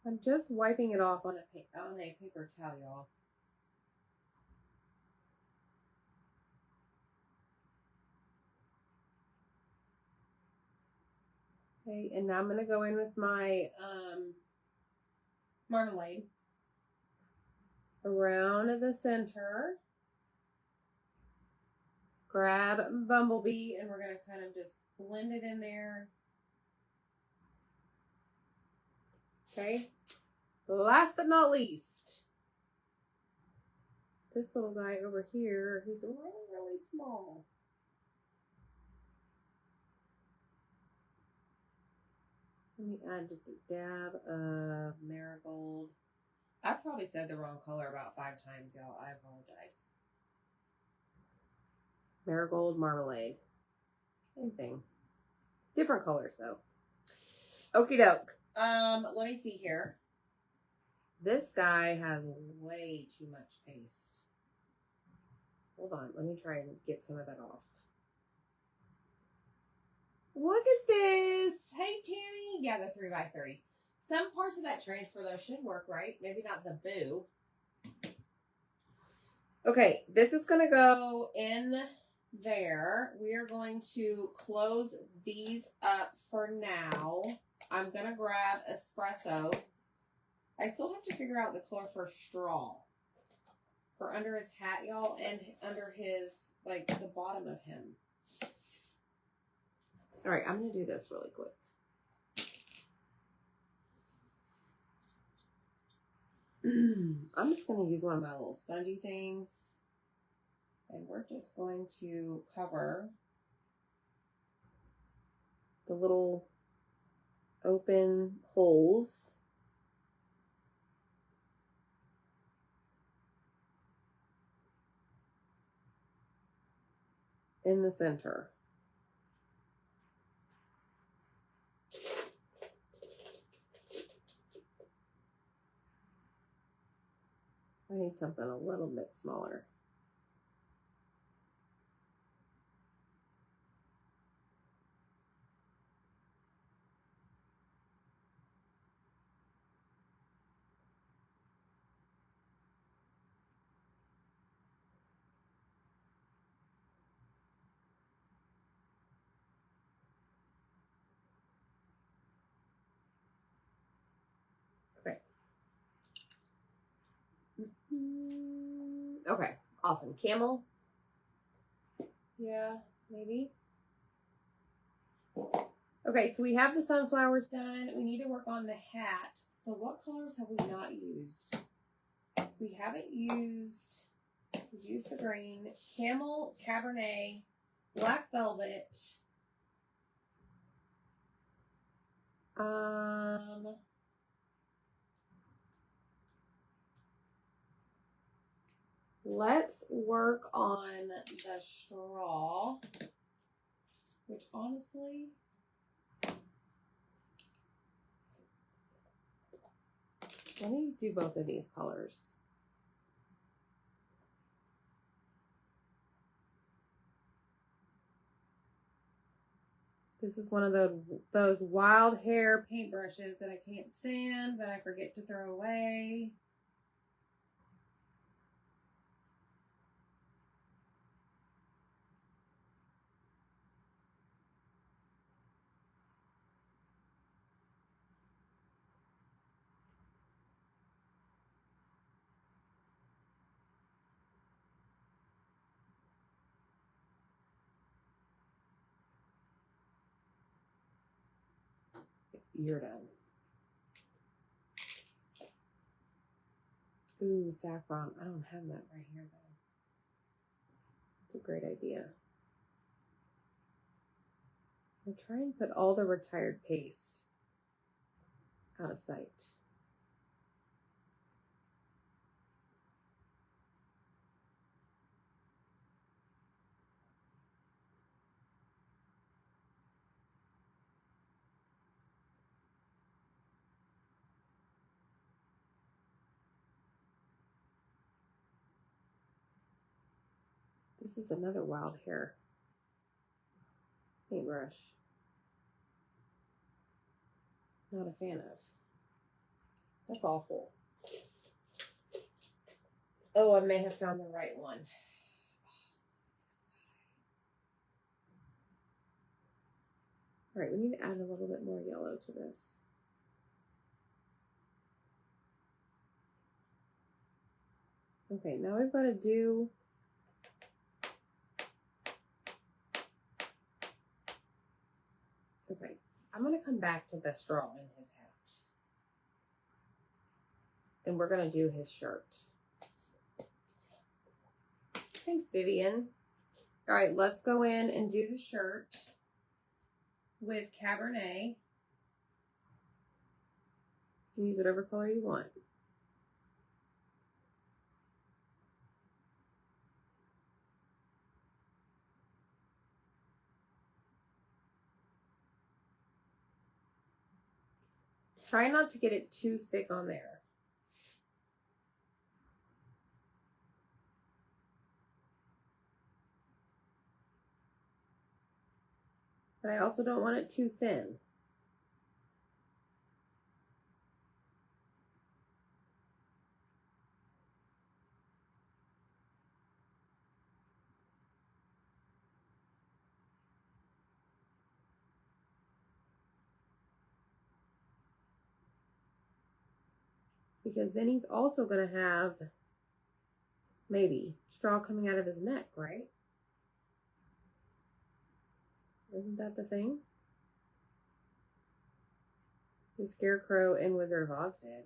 I'm just wiping it off on a paper towel, y'all. Okay, and now I'm going to go in with my marmalade around the center. Grab bumblebee, and we're going to kind of just blend it in there. Okay. Last but not least, this little guy over here, who's really, really small. Let me add just a dab of marigold. I've probably said the wrong color about 5 times, y'all. I apologize. Marigold marmalade. Same thing. Different colors, though. Okie doke. Let me see here. This guy has way too much paste. Hold on. Let me try and get some of that off. Look at this. Hey, Tammy. Yeah, the 3x3. Some parts of that transfer, though, should work, right? Maybe not the boo. Okay, this is going to go in there. We are going to close these up for now. I'm going to grab espresso. I still have to figure out the color for straw. For under his hat, y'all, and under his, like, the bottom of him. All right, I'm going to do this really quick. I'm just going to use one of my little spongy things. And we're just going to cover the little open holes. In the center. I need something a little bit smaller. Okay, awesome. Camel? Yeah, maybe. Okay, so we have the sunflowers done. We need to work on the hat. So what colors have we not used? We haven't used, we used the green, camel, cabernet, black velvet. Let's work on the straw, which honestly, let me do both of these colors. This is one of those wild hair paintbrushes that I can't stand, but I forget to throw away. You're done. Ooh, saffron. I don't have that right here, though. It's a great idea. I'll try and put all the retired paste out of sight. This is another wild hair paintbrush. Not a fan of. That's awful. Oh, I may have found the right one. All right, we need to add a little bit more yellow to this. Okay, now we've got to do okay, I'm going to come back to the straw in his hat. And we're going to do his shirt. Thanks, Vivian. All right, let's go in and do the shirt with Cabernet. You can use whatever color you want. Try not to get it too thick on there. But I also don't want it too thin. Because then he's also going to have, maybe, straw coming out of his neck, right? Isn't that the thing? The Scarecrow and Wizard of Oz did.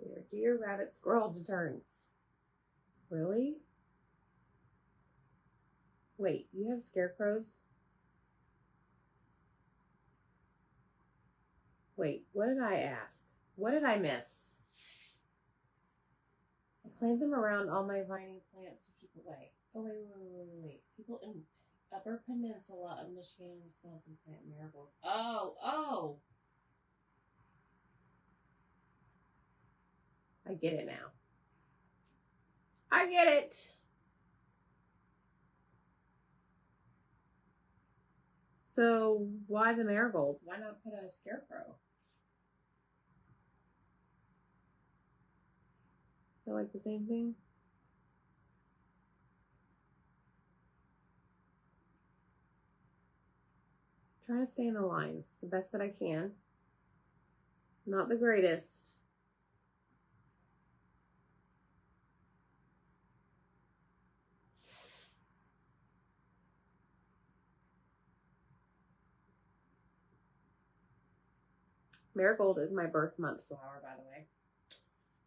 There, dear rabbit squirrel returns. Really? Wait, you have scarecrows? Wait, what did I ask? What did I miss? plant them around all my vining plants to keep away. Oh, wait. People in Upper Peninsula of Michigan and Wisconsin plant marigolds. Oh. I get it now. I get it. So why the marigolds? Why not put a scarecrow? Feel like the same thing? Trying to stay in the lines the best that I can. Not the greatest. Marigold is my birth month flower, by the way.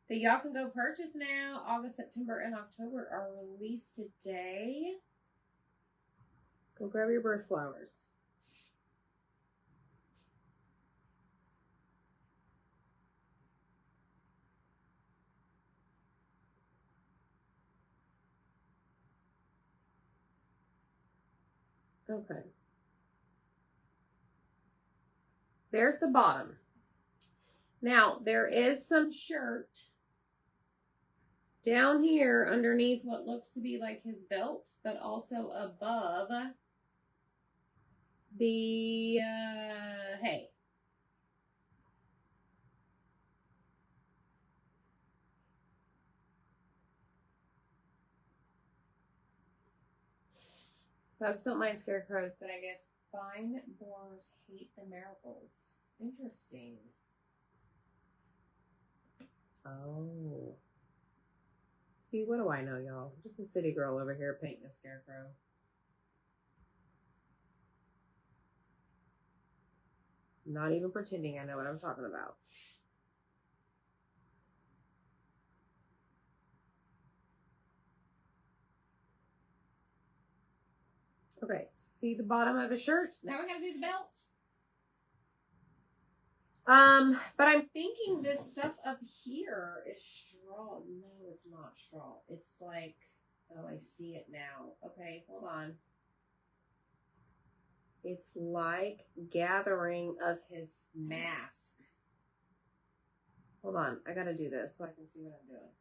That y'all can go purchase now. August, September, and October are released today. Go grab your birth flowers. Okay. There's the bottom. Now, there is some shirt down here underneath what looks to be like his belt, but also above the hay. Folks don't mind scarecrows, but I guess vine borers hate the marigolds. Interesting. Oh. See, what do I know, y'all? Just a city girl over here painting a scarecrow. Not even pretending I know what I'm talking about. Okay, see the bottom of his shirt? Now we gotta do the belt. But I'm thinking this stuff up here is straw. No, it's not straw. It's like, oh, I see it now. Okay, hold on. It's like gathering of his mask. Hold on, I gotta do this so I can see what I'm doing.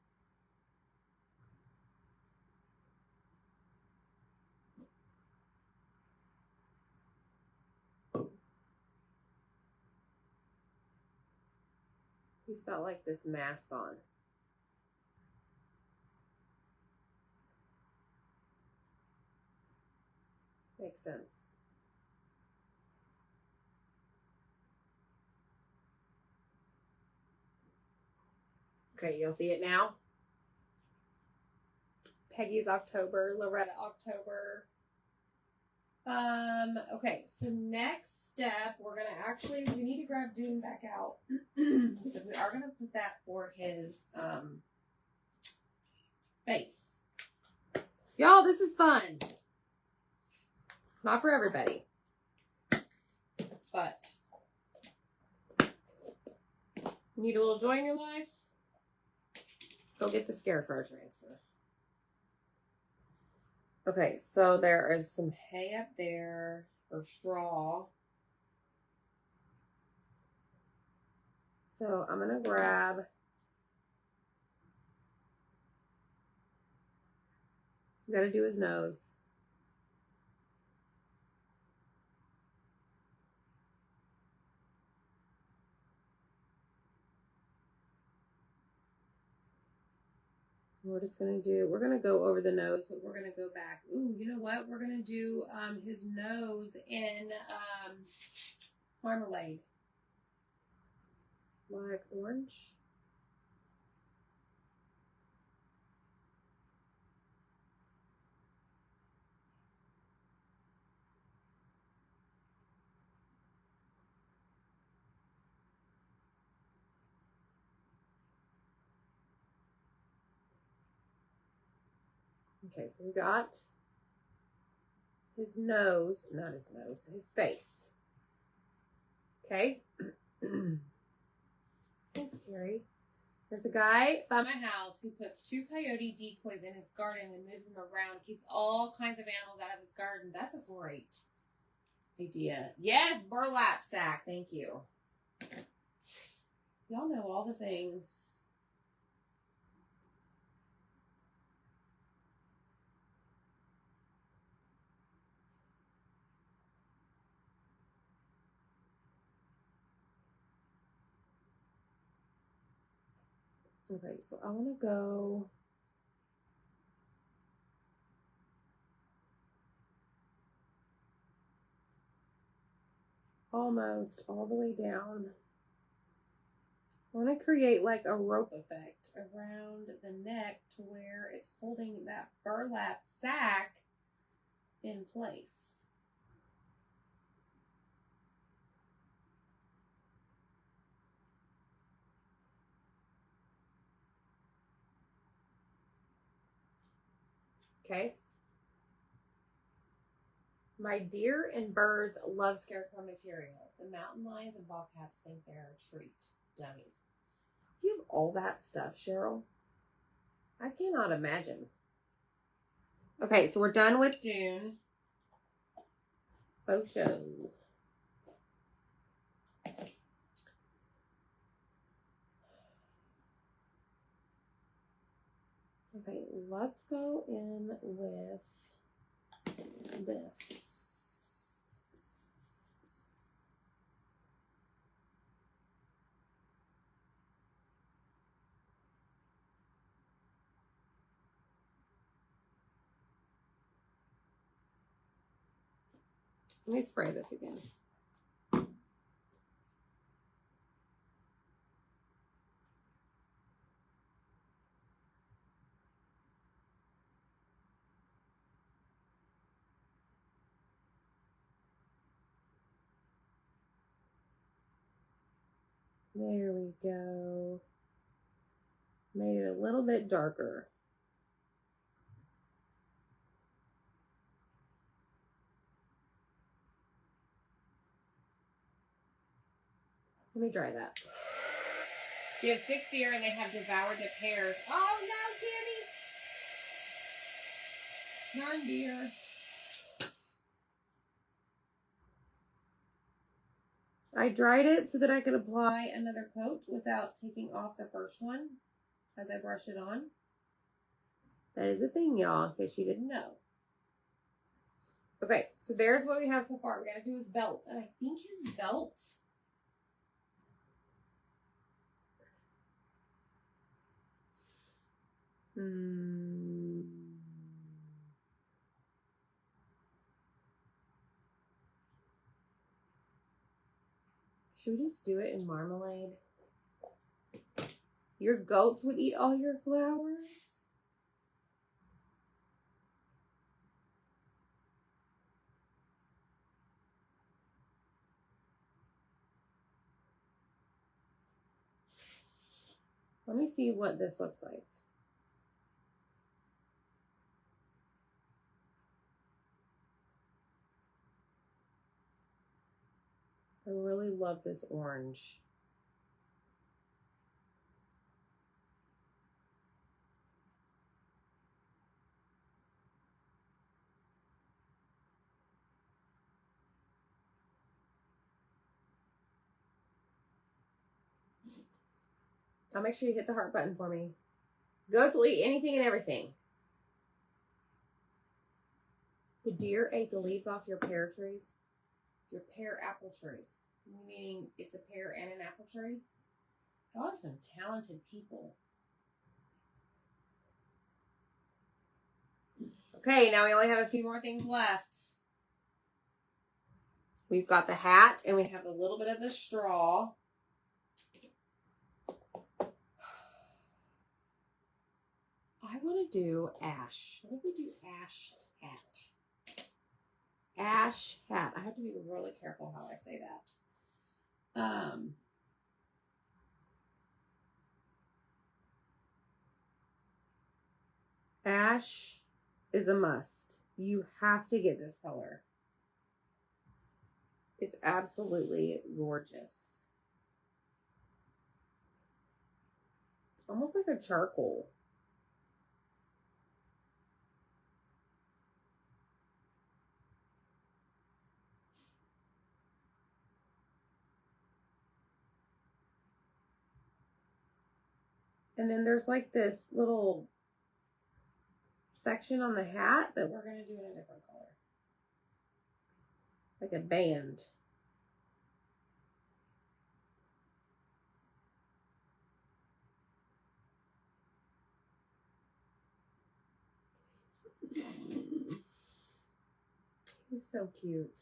He's got like this mask on. Makes sense. Okay, you'll see it now. Peggy's October, Loretta October. Okay, so next step, we need to grab Dune back out because we are gonna put that for his face. Y'all, this is fun. It's not for everybody, but you need a little joy in your life? Go get the scarecrow transfer. Okay, so there is some hay up there, or straw. So I'm going to grab got to do his nose. We're going to go over the nose, but we're going to go back. Ooh, you know what? We're going to do his nose in marmalade. Like orange. Okay, so we got his nose, not his nose, his face. Okay. Thanks, Terry. There's a guy by my house who puts 2 coyote decoys in his garden and moves them around, keeps all kinds of animals out of his garden. That's a great idea. Yes, burlap sack. Thank you. Y'all know all the things. Okay, so I want to go almost all the way down. I want to create like a rope effect around the neck to where it's holding that burlap sack in place. Okay. My deer and birds love scarecrow material. The mountain lions and bobcats think they're a treat. Dummies. You have all that stuff, Cheryl? I cannot imagine. Okay, so we're done with Dune. Faux show. Okay, let's go in with this. Let me spray this again. There we go. Made it a little bit darker. Let me dry that. You have 6 deer and they have devoured the pears. Oh no, Tammy! Darn deer. I dried it so that I could apply another coat without taking off the first one as I brush it on. That is a thing, y'all, in case you didn't know. Okay, so there's what we have so far. We gotta do his belt. And I think his belt... Should we just do it in marmalade? Your goats would eat all your flowers? Let me see what this looks like. I really love this orange. I'll make sure you hit the heart button for me. Goats will eat anything and everything. The deer ate the leaves off your pear trees. Your pear apple trees. Meaning it's a pear and an apple tree? Y'all are some talented people. Okay, now we only have a few more things left. We've got the hat and we have a little bit of the straw. I want to do ash. What if we do ash hat? Ash hat. I have to be really careful how I say that. Ash is a must. You have to get this color. It's absolutely gorgeous. almost like a charcoal. And then there's like this little section on the hat that we're going to do in a different color. Like a band. He's so cute.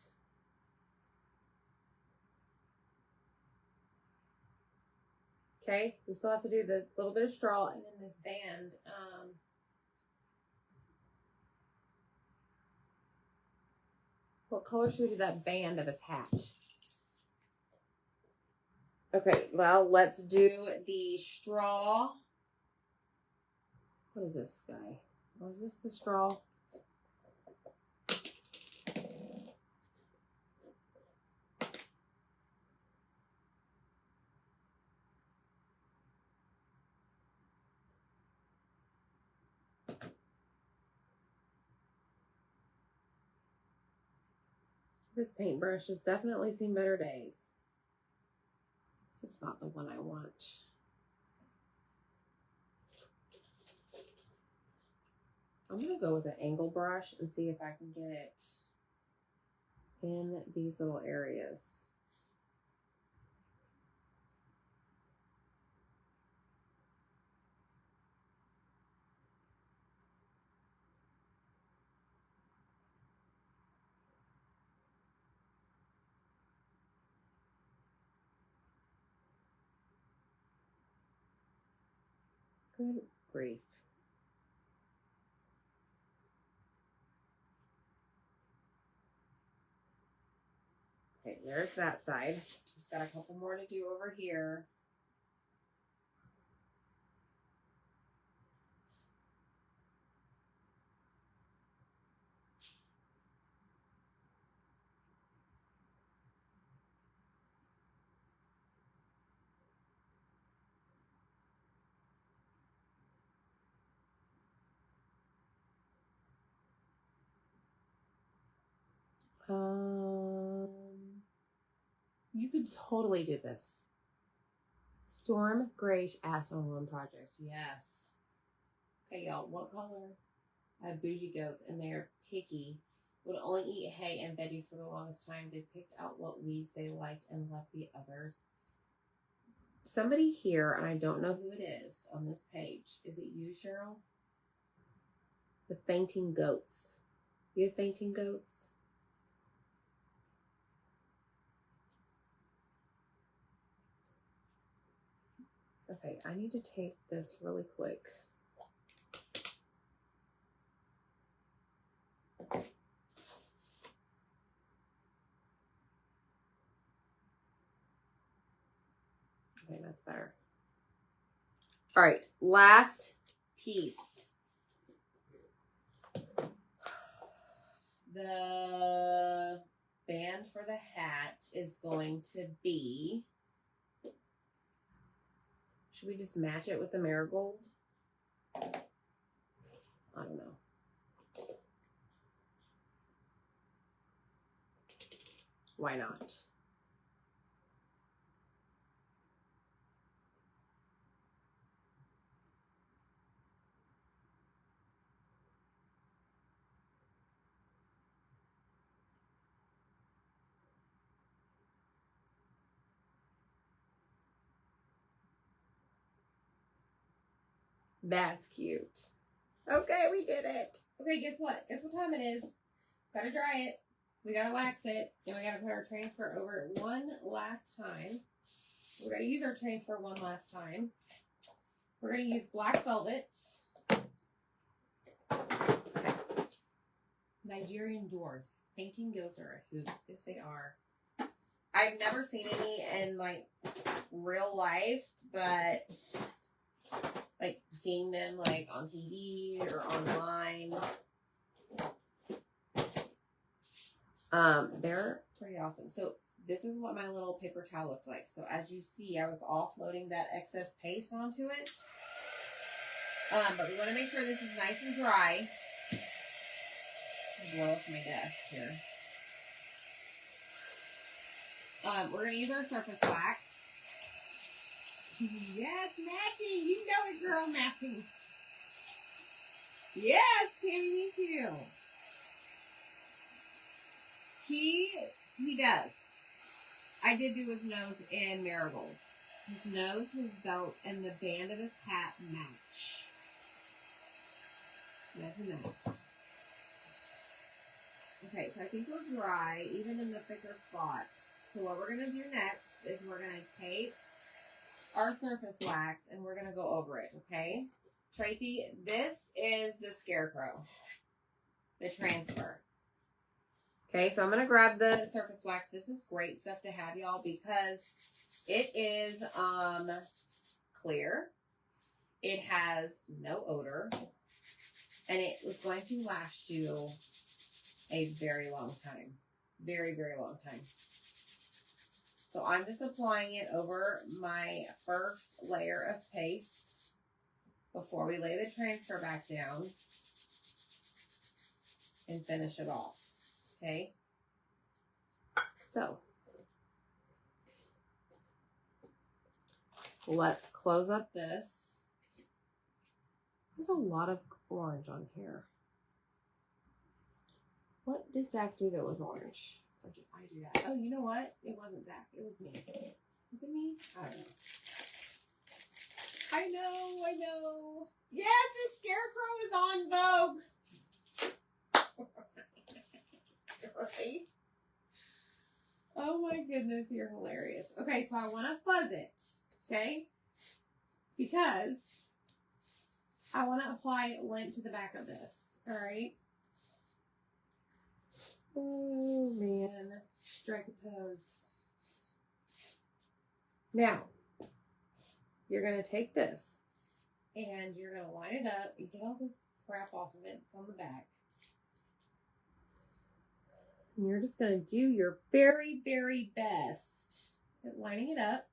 Okay, we still have to do the little bit of straw and then this band. What color should we do that band of his hat? Okay, well, let's do the straw. What is this guy? Oh, is this the straw? This paintbrush has definitely seen better days. This is not the one I want. I'm going to go with an angle brush and see if I can get it in these little areas. Good grief. Okay, there's that side. Just got a couple more to do over here. You could totally do this. Storm Grayish Aspen project. Yes. Okay, y'all. What color? I have bougie goats, and they're picky. Would only eat hay and veggies for the longest time. They picked out what weeds they liked and left the others. Somebody here, and I don't know who it is on this page. Is it you, Cheryl? The fainting goats. You have fainting goats? Okay, I need to take this really quick. Okay, that's better. All right, last piece. The band for the hat is going to be... Should we just match it with the marigold? I don't know. Why not? That's cute. Okay, we did it. Okay, guess what? Guess what time it is? Gotta dry it. We gotta wax it. And we gotta put our transfer over it one last time. We're gonna use our transfer one last time. We're gonna use black velvets. Okay. Nigerian dwarfs. Fainting goats are a hoot. Yes, they are. I've never seen any in like real life, but like seeing them like on TV or online. They're pretty awesome. So this is what my little paper towel looked like. So as you see, I was offloading that excess paste onto it. But we want to make sure this is nice and dry. I'll blow up my desk here. We're going to use our surface wax. Yes, matching. You know it, girl, matching. Yes, Tammy, me too. He does. I did do his nose in marigold. His nose, his belt, and the band of his hat match. Imagine that. Okay, so I think we're dry, even in the thicker spots. So what we're going to do next is we're going to take our surface wax and we're going to go over it, okay? Tracy, this is the scarecrow, the transfer. Okay, so I'm going to grab the surface wax. This is great stuff to have, y'all, because it is clear. It has no odor. And it was going to last you a very long time. Very, very long time. So I'm just applying it over my first layer of paste before we lay the transfer back down and finish it off. Okay? So let's close up this. There's a lot of orange on here. What did Zach do that was orange? Or did I do that? Oh, you know what? It wasn't Zach. It was me. Was it me? I don't know. I know. Yes, the scarecrow is on Vogue. Right? Oh my goodness, you're hilarious. Okay, so I want to fuzz it. Okay? Because I want to apply lint to the back of this. All right? Oh, man. Strike a pose. Now, you're going to take this and you're going to line it up and get all this crap off of it. It's on the back. And you're just going to do your very, very best at lining it up.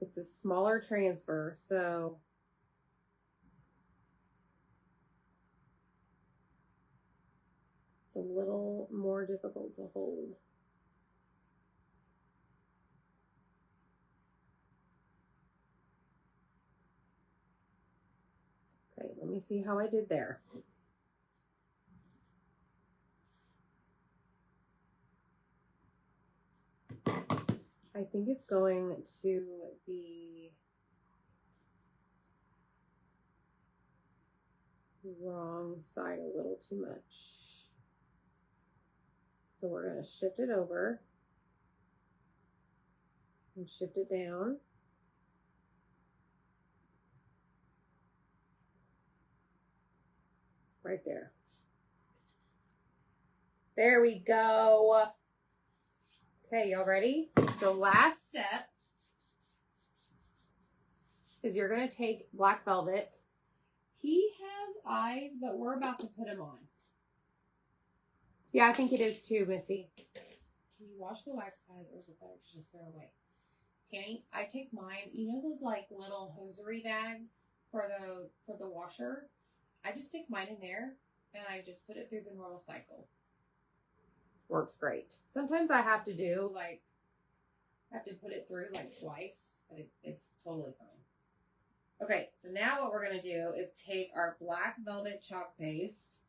It's a smaller transfer, so it's a little more difficult to hold. Okay, let me see how I did there. I think it's going to the wrong side a little too much. So we're going to shift it over and shift it down. Right there. There we go. Okay, y'all ready? So last step is you're going to take black velvet. He has eyes, but we're about to put him on. Yeah, I think it is too, Missy. Can you wash the wax pad, or is it better to just throw away? Tammy, I take mine. You know those like little hosiery bags for the washer? I just stick mine in there and I just put it through the normal cycle. Works great. Sometimes I have to do I have to put it through like twice, but it's totally fine. Okay, so now what we're going to do is take our black velvet chalk paste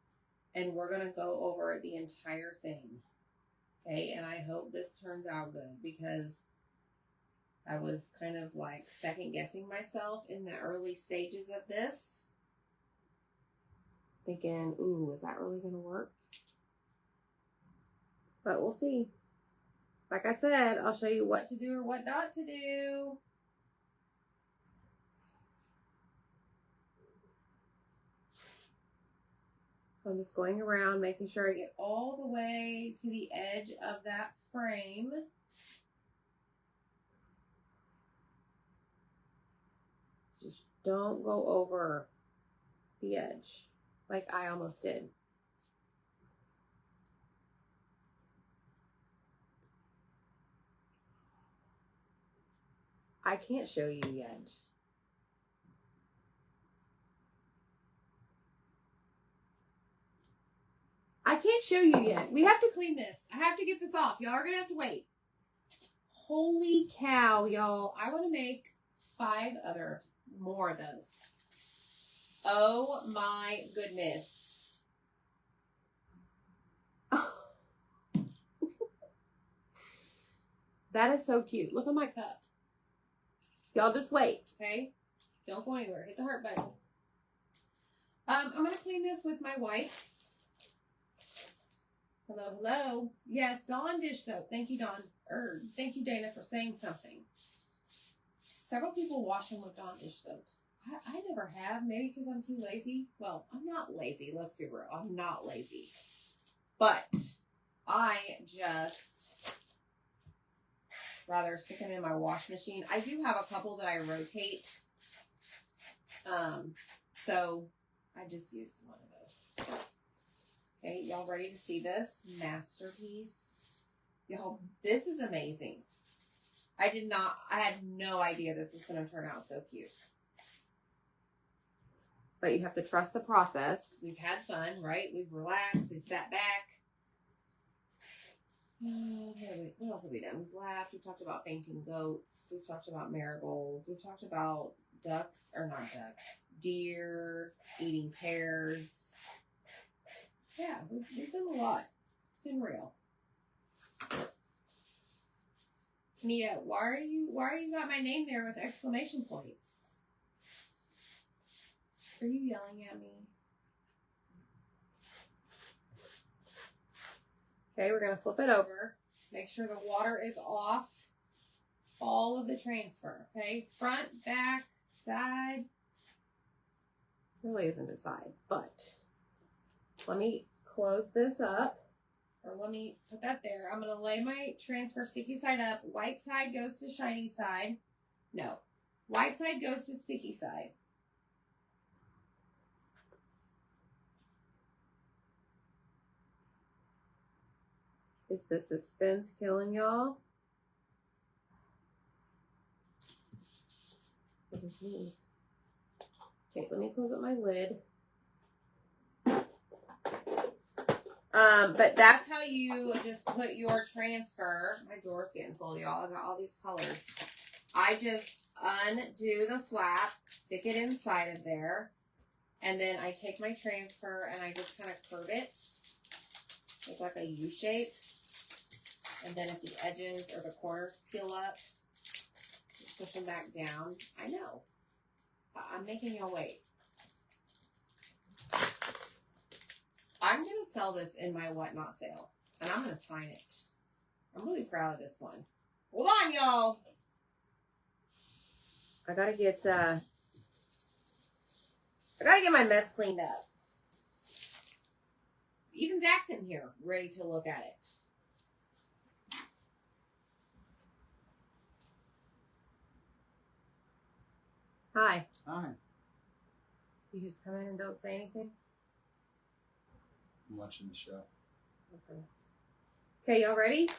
and we're going to go over the entire thing. Okay, and I hope this turns out good because I was kind of like second guessing myself in the early stages of this. Thinking, ooh, is that really going to work? But we'll see. Like I said, I'll show you what to do or what not to do. So I'm just going around, making sure I get all the way to the edge of that frame. Just don't go over the edge. like I almost did. I can't show you yet. I can't show you yet. We have to clean this. I have to get this off. Y'all are going to have to wait. Holy cow, y'all. I want to make 5 more of those. Oh my goodness. That is so cute. Look at my cup. Y'all just wait, okay? Don't go anywhere. Hit the heart button. I'm going to clean this with my wipes. Hello, hello. Yes, Dawn dish soap. Thank you, Dawn. Thank you, Dana, for saying something. Several people wash them with Dawn dish soap. I never have. Maybe because I'm too lazy. Well, I'm not lazy. Let's be real. I'm not lazy. But I just rather stick them in my wash machine. I do have a couple that I rotate. So I just used one of those. Okay, y'all ready to see this masterpiece? Y'all, this is amazing. I had no idea this was going to turn out so cute. But you have to trust the process. We've had fun, right? We've relaxed. We've sat back. What else have we done? We've laughed. We've talked about painting goats. We've talked about marigolds. We've talked about deer, eating pears. Yeah, we've done a lot. It's been real. Nita, why are you got my name there with exclamation points? Are you yelling at me? Okay, we're going to flip it over. Make sure the water is off all of the transfer. Okay, front, back, side. Really isn't a side, but let me close this up. Or let me put that there. I'm going to lay my transfer sticky side up. White side goes to shiny side. No. White side goes to sticky side. Is the suspense killing y'all? It is me. Okay, let me close up my lid. But that's how you just put your transfer. My drawer's getting full, y'all. I got all these colors. I just undo the flap, stick it inside of there, and then I take my transfer and I just kind of curve it. Make like a U shape. And then if the edges or the corners peel up, just push them back down. I know. I'm making y'all wait. I'm going to sell this in my Whatnot sale. And I'm going to sign it. I'm really proud of this one. Hold on, y'all. I got to get my mess cleaned up. Even Zach's in here, ready to look at it. Hi. Hi. You just come in and don't say anything? I'm watching the show. Okay, y'all ready?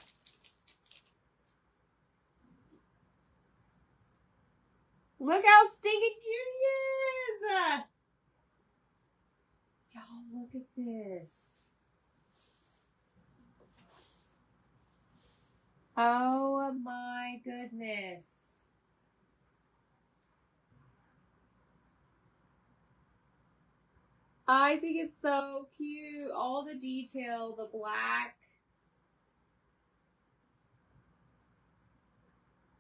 Look how stinking cute he is! Y'all, look at this. Oh my goodness. I think it's so cute. All the detail, the black.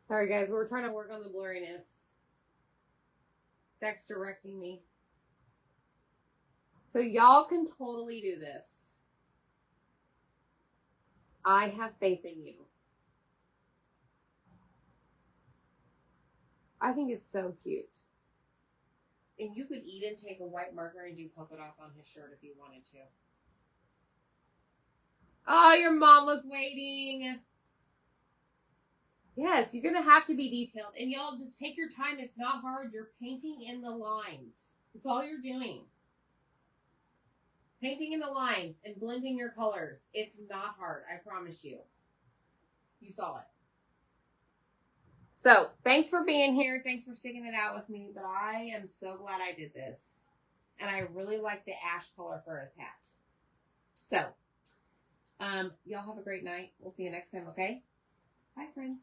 Sorry guys, we're trying to work on the blurriness. Zach's directing me. So y'all can totally do this. I have faith in you. I think it's so cute. And you could even take a white marker and do polka dots on his shirt if you wanted to. Oh, your mom was waiting. Yes, you're going to have to be detailed. And y'all, just take your time. It's not hard. You're painting in the lines. It's all you're doing. Painting in the lines and blending your colors. It's not hard. I promise you. You saw it. So, thanks for being here. Thanks for sticking it out with me. But I am so glad I did this. And I really like the ash color for his hat. So, y'all have a great night. We'll see you next time, okay? Bye, friends.